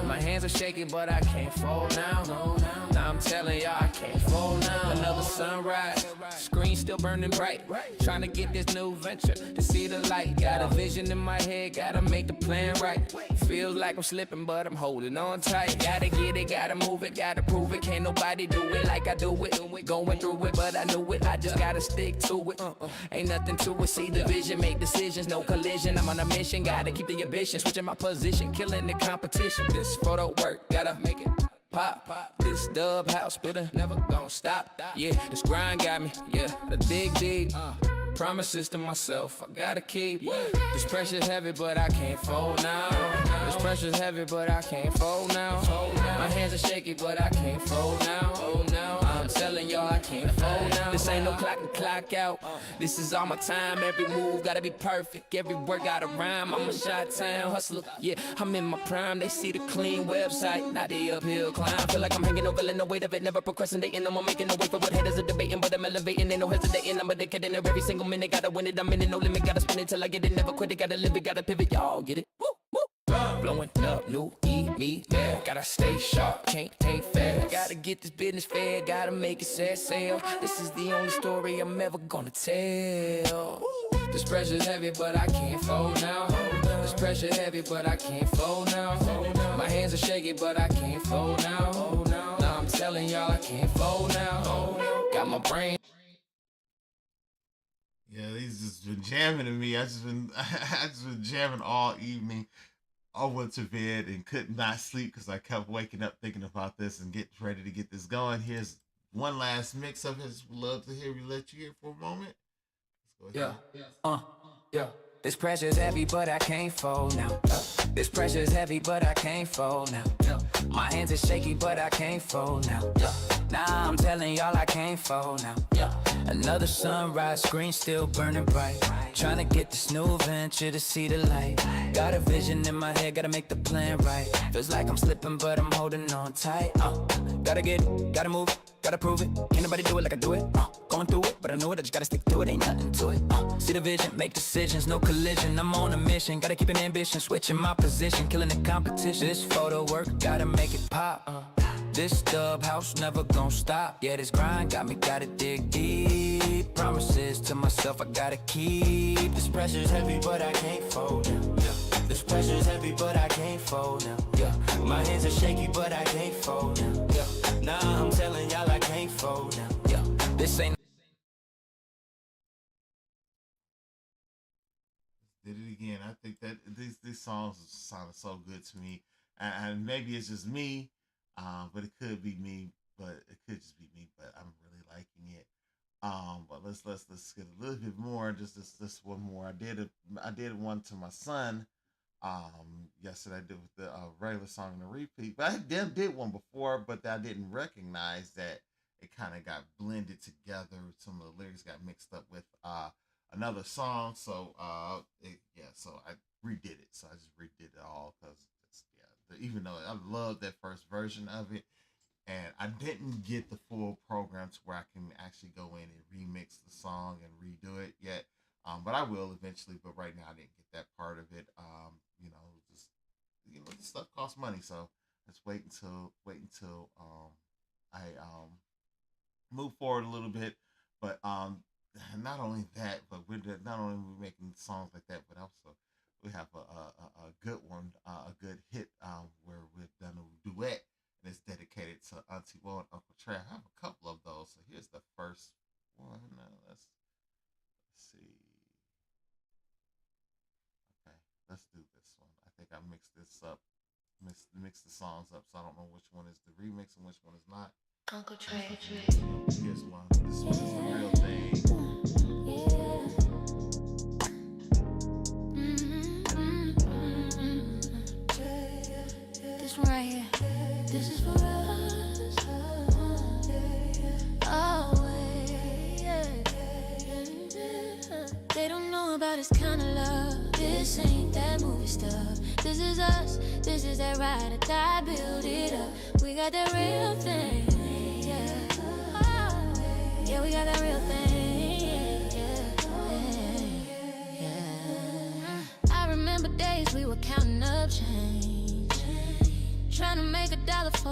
My hands are shaky, but I can't fold now. Now I'm telling y'all I can't fold now. Another sunrise, screen still burning bright. Trying to get this new venture to see the light. Got a vision in my head, gotta make the plan right. Feels like I'm slipping, but I'm holding on tight. Gotta get it, gotta move it, gotta prove it. Can't nobody do it like I do it. Going through it, but I knew it. I just gotta stick to it. Ain't nothing to it. See the vision, make decisions, no collision. I'm on a mission, gotta keep the ambition. Switching my position, killing the competition. This photo work, gotta make it pop. This dub house building, never gonna stop. Yeah, this grind got me. Yeah, the dig. Promises to myself, I gotta keep. This pressure's heavy, but I can't fold now. This pressure's heavy, but I can't fold now. My hands are shaky, but I can't fold now. I'm telling y'all I can't fold now. This ain't no clock and clock out. This is all my time. Every move gotta be perfect. Every word gotta rhyme. I'm a Chi-Town hustler. Yeah, I'm in my prime. They see the clean website, not the uphill climb. Feel like I'm hanging over in the weight of it, never procrastinating. I'm making no way for what haters are debating, but I'm elevating. Ain't no hesitating. I'm a decade in every single minute. Gotta win it. I'm in it, no limit. Gotta spin it till I get it. Never quit it. Gotta live it. Gotta pivot. Y'all get it. Woo, woo. Blowing up, new me, yeah. Gotta stay sharp, can't fast. Gotta get this business fair, gotta make it set sail. This is the only story I'm ever gonna tell. This pressure's heavy, but I can't fold now. This pressure heavy, but I can't fold now. My hands are shaky, but I can't fold now. Now I'm telling y'all I can't fold now. Got my brain. Yeah, he's just been jamming to me. I just been jamming all evening. I went to bed and could not sleep because I kept waking up thinking about this and get ready to get this going. Here's one last mix of his. Love to hear you. Let you hear for a moment. Let's go ahead. Yeah. This pressure's heavy, but I can't fold now. This pressure's heavy, but I can't fold now. My hands are shaky, but I can't fold now. Now I'm telling y'all I can't fold now. Another sunrise, screen still burning bright. Trying to get this new venture to see the light. Got a vision in my head, gotta make the plan right. Feels like I'm slipping, but I'm holding on tight. Gotta get it, gotta move, gotta prove it. Can't nobody do it like I do it. Going through it, but I know it, I just gotta stick to it. Ain't nothing to it. See the vision, make decisions, no collision. I'm on a mission, gotta keep an ambition. Switching my position, killing the competition. This photo work, gotta make it pop. This dub house never gon' stop. Yeah, this grind got me, gotta dig deep. Promises to myself I gotta keep. This pressure's heavy, but I can't fold now. This pressure's heavy, but I can't fold now. My hands are shaky, but I can't fold now. Nah, I'm telling y'all I can't fold now. This ain't. Did it again. I think that these songs sounded so good to me, and maybe it's just me. But it could be me, but it could just be me. But I'm really liking it. But let's get a little bit more. Just this one more. I did one to my son. Yesterday I did with the regular song and the repeat. But I did one before, but I didn't recognize that it kind of got blended together. Some of the lyrics got mixed up with another song. So so I redid it. So I just redid it all because. Even though I love that first version of it, and I didn't get the full program to where I can actually go in and remix the song and redo it yet, but I will eventually. But right now I didn't get that part of it. This stuff costs money, so let's wait until I move forward a little bit. But not only that, but not only are we making songs like that, but also. We have a good one, a good hit where we've done a duet, and it's dedicated to Auntie Woe and Uncle Trey. I have a couple of those, so here's the first one. Let's see. Okay, let's do this one. I think I mixed this up, mixed the songs up, so I don't know which one is the remix and which one is not. Uncle Trey. Here's one. This one is the real thing. Yeah. This one right here. This is for us. Always. They don't know about this kind of love. This ain't that movie stuff. This is us. This is that ride or die. Build it up. We got that real thing. Yeah, we got that real thing. Yeah.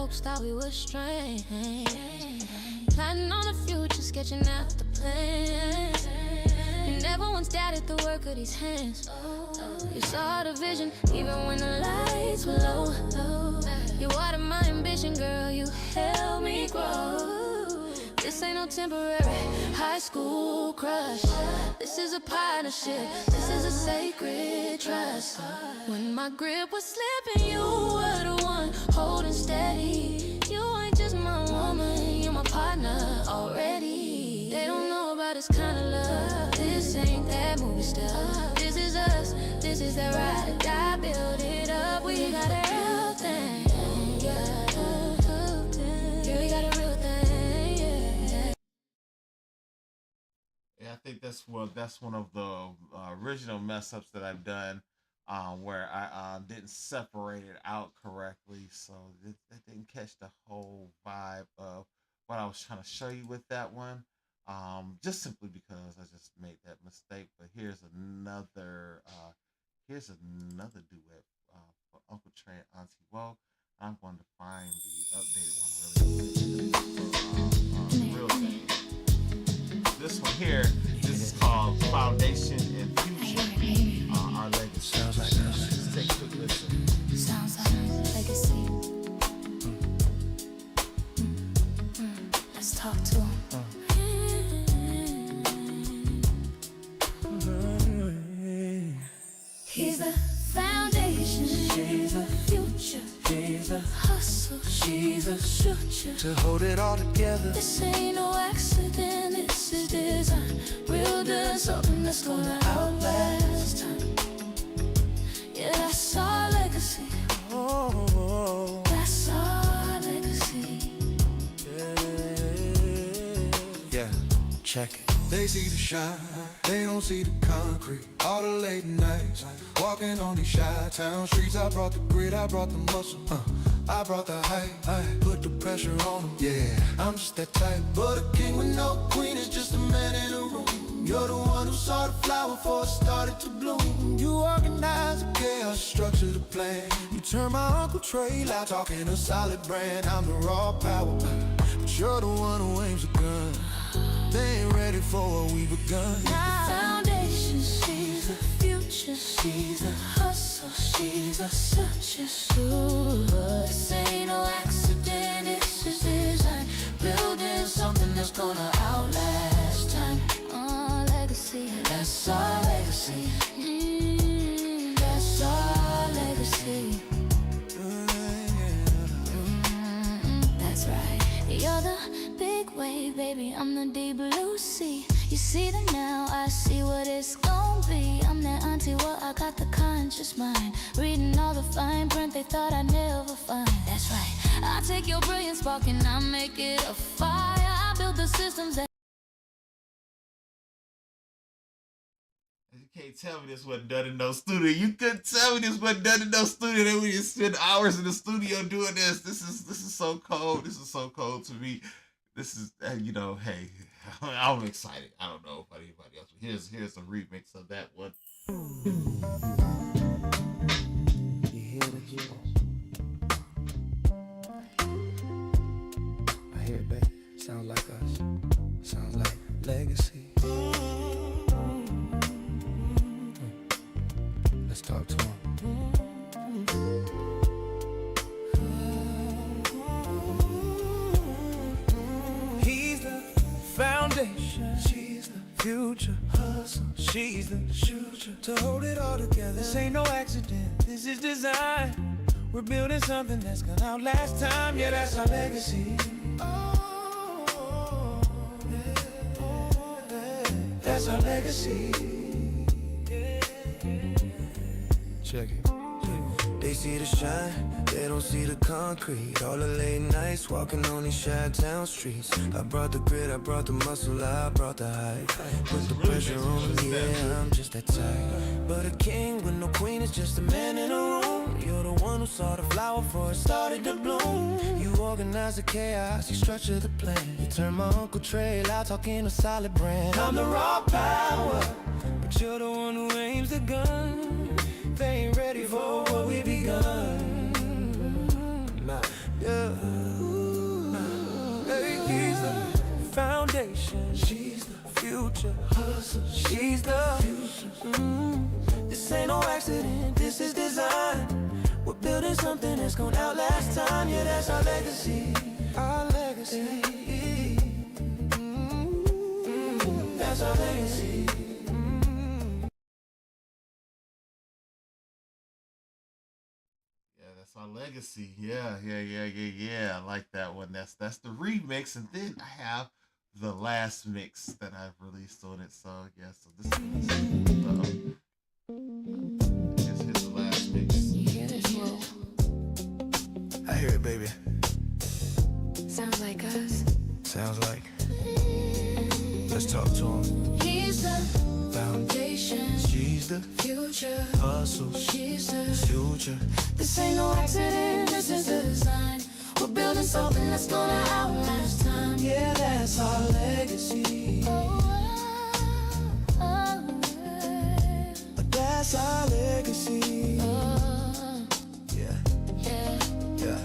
folks thought we were strange. Plotting on the future, sketching out the plan. You never once doubted the work of these hands. You saw the vision even when the lights were low. You watered my ambition, girl, you helped me grow. This ain't no temporary high school crush. This is a partnership, this is a sacred trust. When my grip was slipping, you were the one holding steady. You ain't just my woman, you're my partner already. They don't know about this kind of love. This ain't that movie stuff. This is us, this is that ride or die. Build it up, we got a real thing. Yeah, we got a real thing. Yeah. Yeah, I think that's one of the original mess ups that I've done, where I didn't separate it out correctly, so it didn't catch the whole vibe of what I was trying to show you with that one. Just simply because I just made that mistake. But here's another duet for Uncle Trey and Auntie Woe. I'm going to find the updated one really quick. Real thing. This one here, this is called Foundation and Future. Our legacy. Sounds like us. Just take a quick listen. Sounds like legacy. Let's talk to him. He's the foundation, she's the future, he's the hustle, she's the future. To hold it all together. This ain't no accident, this is design. We'll do something that's gonna outlast time. Yeah, that's our legacy. Oh, That's our legacy. yeah. Check it. They see the shine, they don't see the concrete. All the late nights, walking on these Chi-Town streets. I brought the grit, I brought the muscle, I brought the hype, I put the pressure on them. Yeah, I'm just that type. But a king with no queen is just a man in a room. You're the one who saw the flower before it started to bloom. You organize the chaos, structure the plan. You turn my Uncle Trey loud, talking a solid brand. I'm the raw power, but you're the one who aims a gun. They ain't ready for what we begun. The foundation, she's the future, she's the hustle, she's the success. This ain't no accident, this is design. Building something that's gonna outlast time. Legacy, that's our legacy. That's our legacy. That's right. You're the big wave, baby, I'm the deep blue sea. You see that now, I see what it's gonna be. I'm that auntie, what I got the conscious mind. Reading all the fine print they thought I'd never find. That's right, I take your brilliant spark and I make it a fire. I build the systems that You can't tell me this wasn't done in no studio. You couldn't tell me this wasn't done in no studio. Then we just spend hours in the studio doing this. This is so cold. This is so cold to me. This is hey, I'm excited. I don't know about anybody else. But here's a remix of that one. You hear the jewel? I hear it, baby. Sounds like us. Sounds like legacy. Let's talk to him. He's the foundation, she's the future, hustle, she's the future. To hold it all together, this ain't no accident, this is design. We're building something that's gonna outlast time. Yeah, that's our legacy. Oh, yeah, that's our legacy. Check it. They see the shine, they don't see the concrete. All the late nights walking on these Chi-Town streets. I brought the grit, I brought the muscle, I brought the hype. Put the pressure on me, yeah, I'm just that type. But a king with no queen is just a man in a room. You're the one who saw the flower before it started to bloom. You organize the chaos, you structure the plan. You turn my Uncle Trey loud, talking a solid brand. I'm the raw power, but you're the one who aims the gun. They ain't ready for what we begun. Yeah. hustle. She's the future. This ain't no accident, this is design. We're building something that's gonna outlast time. Yeah, that's our legacy. Our legacy. That's our legacy. Yeah, that's our legacy. Yeah. I like that one. That's the remix, and then I have the last mix that I've released on it. So yeah, so this is here's the last mix. You hear this, Will? I hear it, baby. Sounds like us. Sounds like. Let's talk to him. He's the Foundation. She's the future. hustle. She's the Future. This ain't no accident, this is the design. We're building something that's gonna outlast time. Yeah, that's our legacy. That's our legacy. Yeah.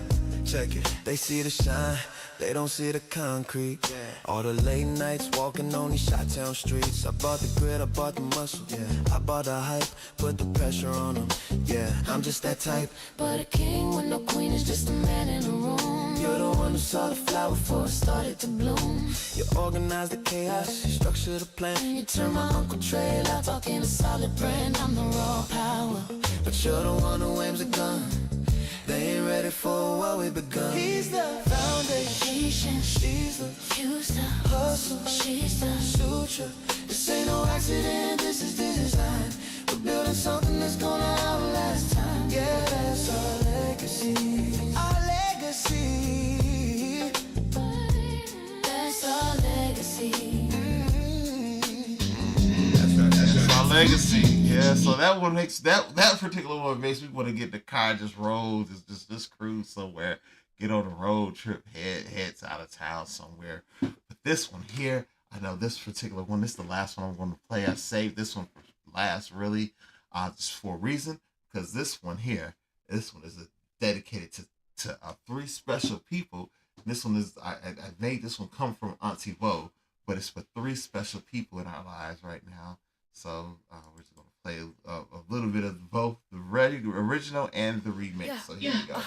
Check it. They see the shine, they don't see the concrete. All the late nights walking on these Chi-Town streets. I bought the grit, I bought the muscle. I bought the hype, put the pressure on them. Yeah, I'm just that type. But a king with no queen is just a man in a room. You're the one who saw the flower Before it started to bloom, You organize the chaos, structure the plan. you turn my Uncle Trey out, talking a solid brand. I'm the raw power. But you're the one who aims a gun. They ain't ready for what we begun. He's the foundation. She's the Use the hustle. she's the Suture. This ain't no accident, this is the design. We're building something that's gonna outlast time. Yeah, that's our legacy. Our legacy. That's our legacy. That's our legacy. Yeah, so that one makes that particular one makes me want to get in the car, just roll, just cruise somewhere, get on a road trip, heads out of town somewhere. But this one here, I know this particular one, this is the last one I'm going to play. I saved this one for last, really, just for a reason, because this one here, this one is dedicated to three special people. This one is I made this one come from Auntie Bo, but it's for three special people in our lives right now. So we're just gonna play a little bit of both the original and the remix. So here we go.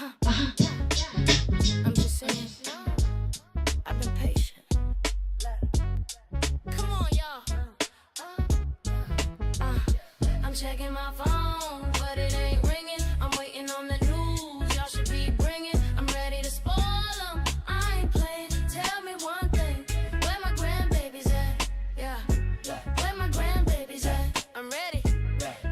I'm just saying, I've been patient. Come on, y'all. I'm checking my phone, but it ain't ringing. I'm waiting on the news. Y'all should be bringing. I'm ready to spoil them. I ain't playing. Tell me one thing. Where my grandbabies at? Yeah. Where my grandbabies at? I'm ready.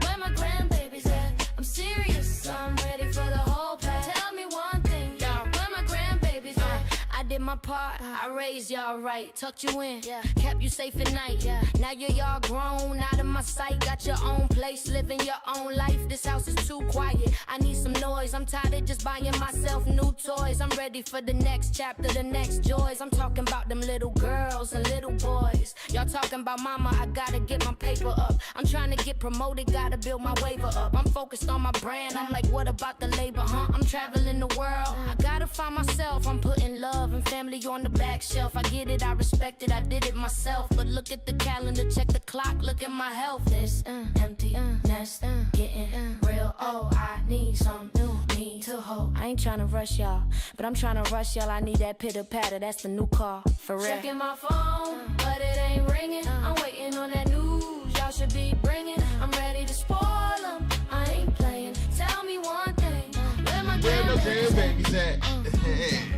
Where my grandbabies at? I'm serious. I'm ready for the whole pack. Tell me one thing, y'all. Where my grandbabies at? I did my part. I raised y'all right. Tucked you in. Kept you safe at night. Now you're y'all grown, out of my sight. Got your own place, living your own life. This house is too quiet. I need some noise. I'm tired of just buying myself new toys. I'm ready for the next chapter, the next joys. I'm talking about them little girls and little boys. Y'all talking about mama, I gotta get my paper up. I'm trying to get promoted, gotta build my waiver up. I'm focused on my brand. I'm like, what about the labor, huh? I'm traveling the world. I gotta find myself. I'm putting love and family on the back shelf. I get it, I respect it, I did it myself. But look at the calendar, check the clock, look at my health. This empty nest, getting real. Oh, I need some new me to hold. I ain't trying to rush y'all, but I'm trying to rush y'all. I need that pitter patter, that's the new car, for real. Checking my phone, but it ain't ringing. I'm waiting on that news, y'all should be bringing. I'm ready to spoil them, I ain't playing. Tell me one thing, where my Grandbabies at?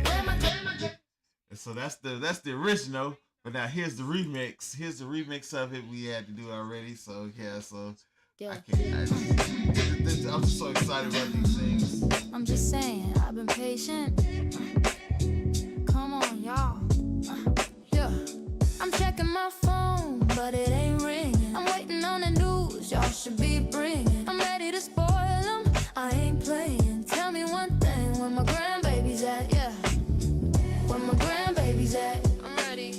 Where my So that's the original. But now here's the remix. Here's the remix of it we had to do already. So yeah, I can't. I'm just so excited about these things. I'm just saying, I've been patient. Come on, y'all. Yeah. I'm checking my phone, but it ain't ringing. I'm waiting on the news, y'all should be bringing. I'm ready to spoil them, I ain't playing. Tell me one thing, where my grandbabies at? Yeah. Where my grandbabies at? I'm ready.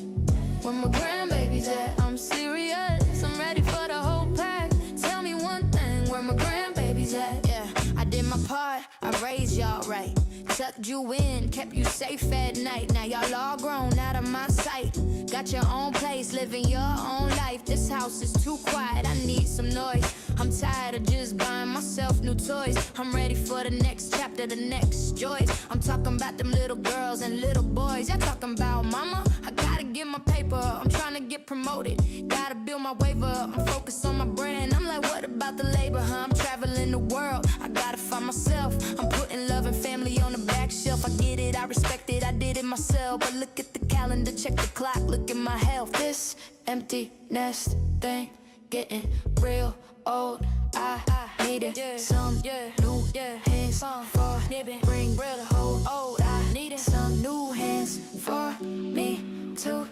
Where my grandbabies at? I'm serious, I'm ready for the whole pack. Tell me one thing, where my grandbabies at? Yeah. I did my part, I raised y'all right. Tuck you in, kept you safe at night. Now y'all all grown out of my sight. Got your own place, living your own life. This house is too quiet, I need some noise. I'm tired of just buying myself new toys. I'm ready for the next chapter, the next joys. I'm talking about them little girls and little boys. Y'all talking about mama, I gotta get my paper. I'm trying to get promoted, gotta build my waiver. I'm focused on my brand, I'm like, what about the labor, huh? I'm traveling the world, I gotta find myself. I'm putting love and family on the back shelf. I get it, I respect it, I did it myself. But look at the calendar, check the clock, look at my health. This empty nest thing getting real old. I needed some new hands for bring real hold old. I needed some new hands for me to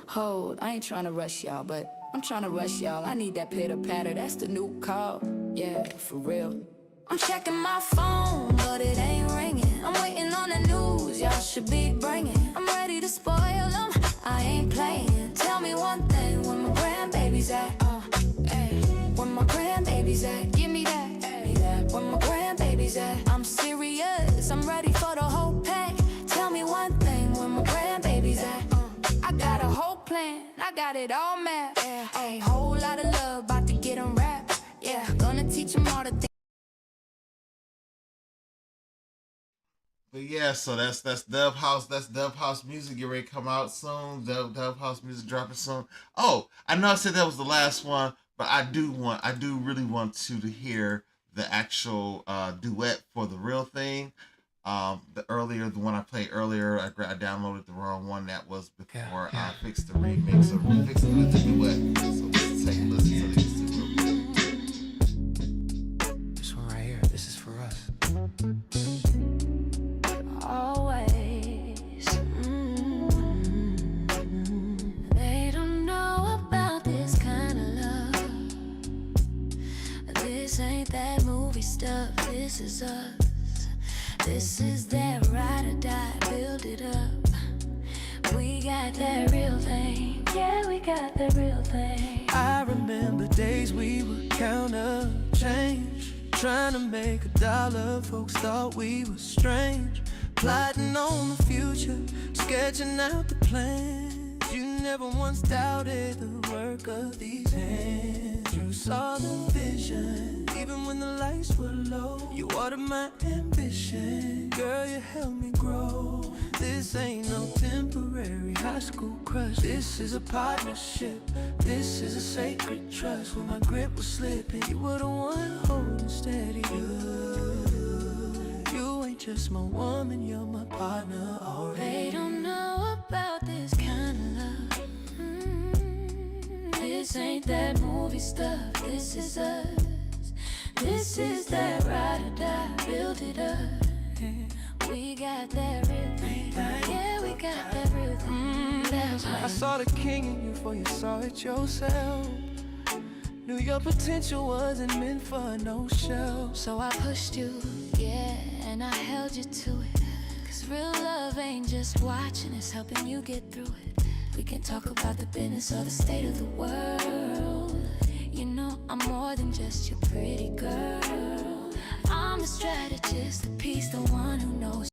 hold. I ain't trying to rush y'all, but I'm trying to rush y'all. I need that pitter patter, that's the new call. Yeah, for real. I'm checking my phone, but it ain't ringing. I'm waiting on the news, y'all should be bringing. I'm ready to spoil them, I ain't playing. Tell me one thing, where my grandbabies at? Ay, where my grandbabies at? Give me that, where my grandbabies at? I'm serious, I'm ready for the whole pack. Tell me one thing, where my grandbabies at? I got a whole plan, I got it all mapped. A whole lot of love, about to get them wrapped. Yeah, gonna teach them all the things. But yeah, so that's Dub House. That's Dub House music. Get ready to come out soon. Dub House music dropping soon. Oh, I know I said that was the last one, but I do really want you to hear the actual duet for The Real Thing. The one I played earlier, I downloaded the wrong one. That was before I fixed the remix. So we fixed it with the duet. So let's take a listen to this real quick. This one right here, this is for us. Always. They don't know about this kind of love. This ain't that movie stuff. This is us. This is that ride or die. Build it up. We got that real thing. Yeah, we got that real thing. I remember days we would count up change, trying to make $1. Folks thought we were strange, plotting on the future, sketching out the plans. You never once doubted the work of these hands. You saw the vision, even when the lights were low. You watered my ambition, girl, you helped me grow. This ain't no temporary high school crush. This is a partnership, this is a sacred trust. When my grip was slipping, you were the one holding steady. You ain't just my woman, you're my partner already. They don't know about this kind of love. This ain't that movie stuff. This is us. This is that ride or die. Build it up. We got that real thing. Yeah, we got that real thing. That's I right. saw the king in you before you saw it yourself. Knew your potential wasn't meant for no show. So I pushed you, yeah, and I held you to it. Cause real love ain't just watching, it's helping you get through it. We can talk about the business or the state of the world. You know I'm more than just your pretty girl. I'm the strategist, the piece, the one who knows.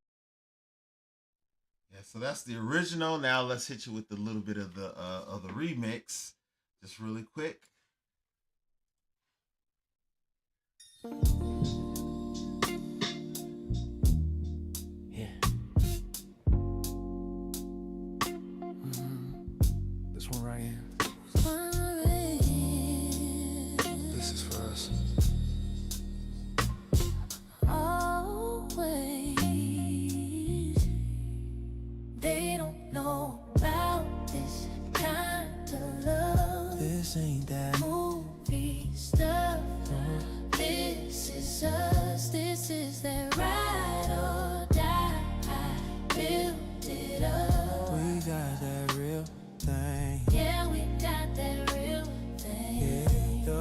Yeah, so that's the original. Now let's hit you with a little bit of the remix, just really quick. Yeah. This one right here. This is for us. Always. They don't know about this kind of love. This ain't that Movie stuff. This is us. This is that ride or die. I built it up. we got that real thing. Yeah, we got that real thing. Yeah, the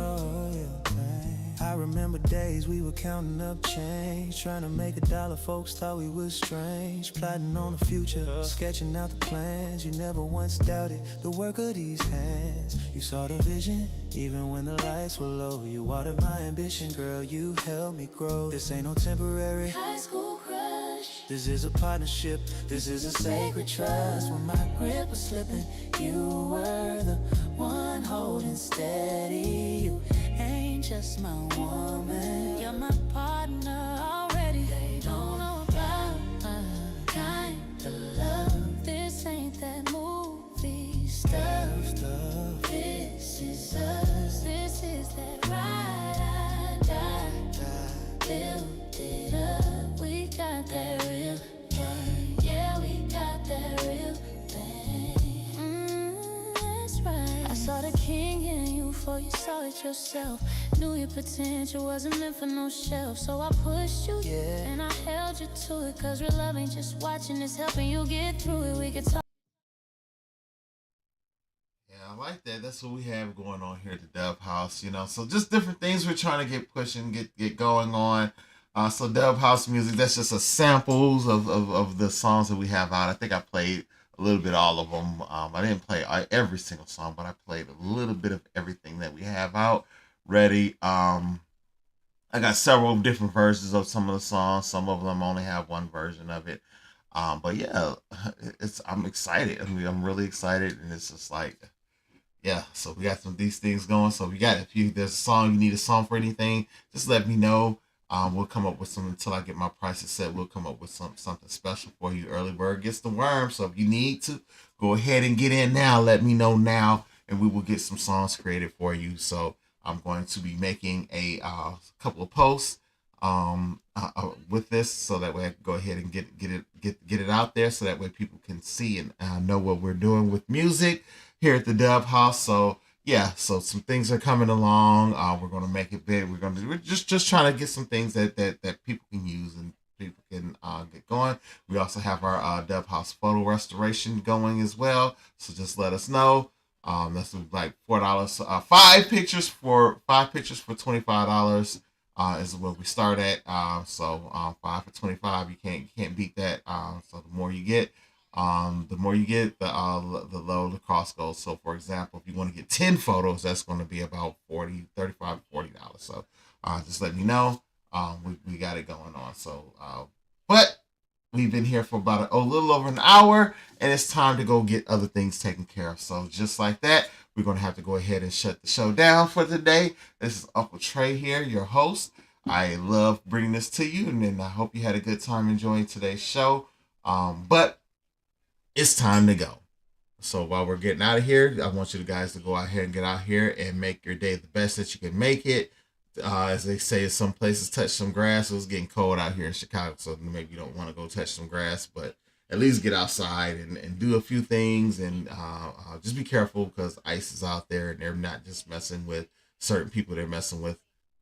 real thing. I remember days we were counting up change, trying to make $1. Folks thought we was strange, plotting on the future, sketching out the plans. You never once doubted the work of these hands. You saw the vision, even when the lights were low. You watered my ambition, girl, you helped me grow. This ain't no temporary High school crush. This is a partnership, this is a sacred trust. When my grip was slipping, you were the one holding steady. You ain't just my woman, you're my partner already. They don't know about my kind of love. This ain't that movie stuff. This is us, this is that ride or die. Build it up, we got that real thing. Yeah, we got that real thing. That's right. I saw the king in you before you saw it yourself. Knew your potential wasn't meant for no shelf. So I pushed you, and I held you to it. Cause real love ain't just watching, it's helping you get through it. We could talk. I like that. That's what we have going on here at the Dub House, you know. So just different things we're trying to get pushing, get going on. So Dub House music, that's just a samples of the songs that we have out. I think I played a little bit all of them. I didn't play every single song, but I played a little bit of everything that we have out ready. I got several different versions of some of the songs. Some of them only have one version of it. But yeah, I'm excited. I mean, I'm really excited, and it's just like, yeah, so we got some of these things going. So if there's a song, you need a song for anything, just let me know. We'll come up with some until I get my prices set. We'll come up with something special for you. Early bird gets the worm. So if you need to, go ahead and get in now. Let me know now, and we will get some songs created for you. So I'm going to be making a couple of posts with this, so that way I can go ahead and get it out there, so that way people can see and know what we're doing with music here at the Dub House. So yeah, so some things are coming along. We're gonna make it big. We're just trying to get some things that people can use and people can get going. We also have our Dub House photo restoration going as well. So just let us know. That's like $4. 5 pictures for $25 is where we start at. So 5 for $25. You can't beat that. So the more you get, the lower the cost goes. So for example, if you want to get 10 photos, that's going to be about $35 to $40. So just let me know. We got it going on. So but we've been here for about a little over an hour, and it's time to go get other things taken care of. So just like that, we're going to have to go ahead and shut the show down for today. This is Uncle Trey here, your host. I love bringing this to you, and I hope you had a good time enjoying today's show. But it's time to go. So while we're getting out of here, I want you guys to go out here and get out here and make your day the best that you can make it. As they say, some places touch some grass. It was getting cold out here in Chicago, so maybe you don't want to go touch some grass, but at least get outside and do a few things, and just be careful, because ICE is out there, and they're not just messing with certain people, they're messing with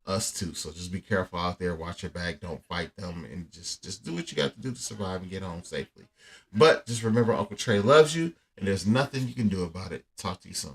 us too. So just be careful out there, watch your back, don't fight them, and just do what you got to do to survive and get home safely. But just remember, Uncle Trey loves you, and there's nothing you can do about it. Talk to you soon.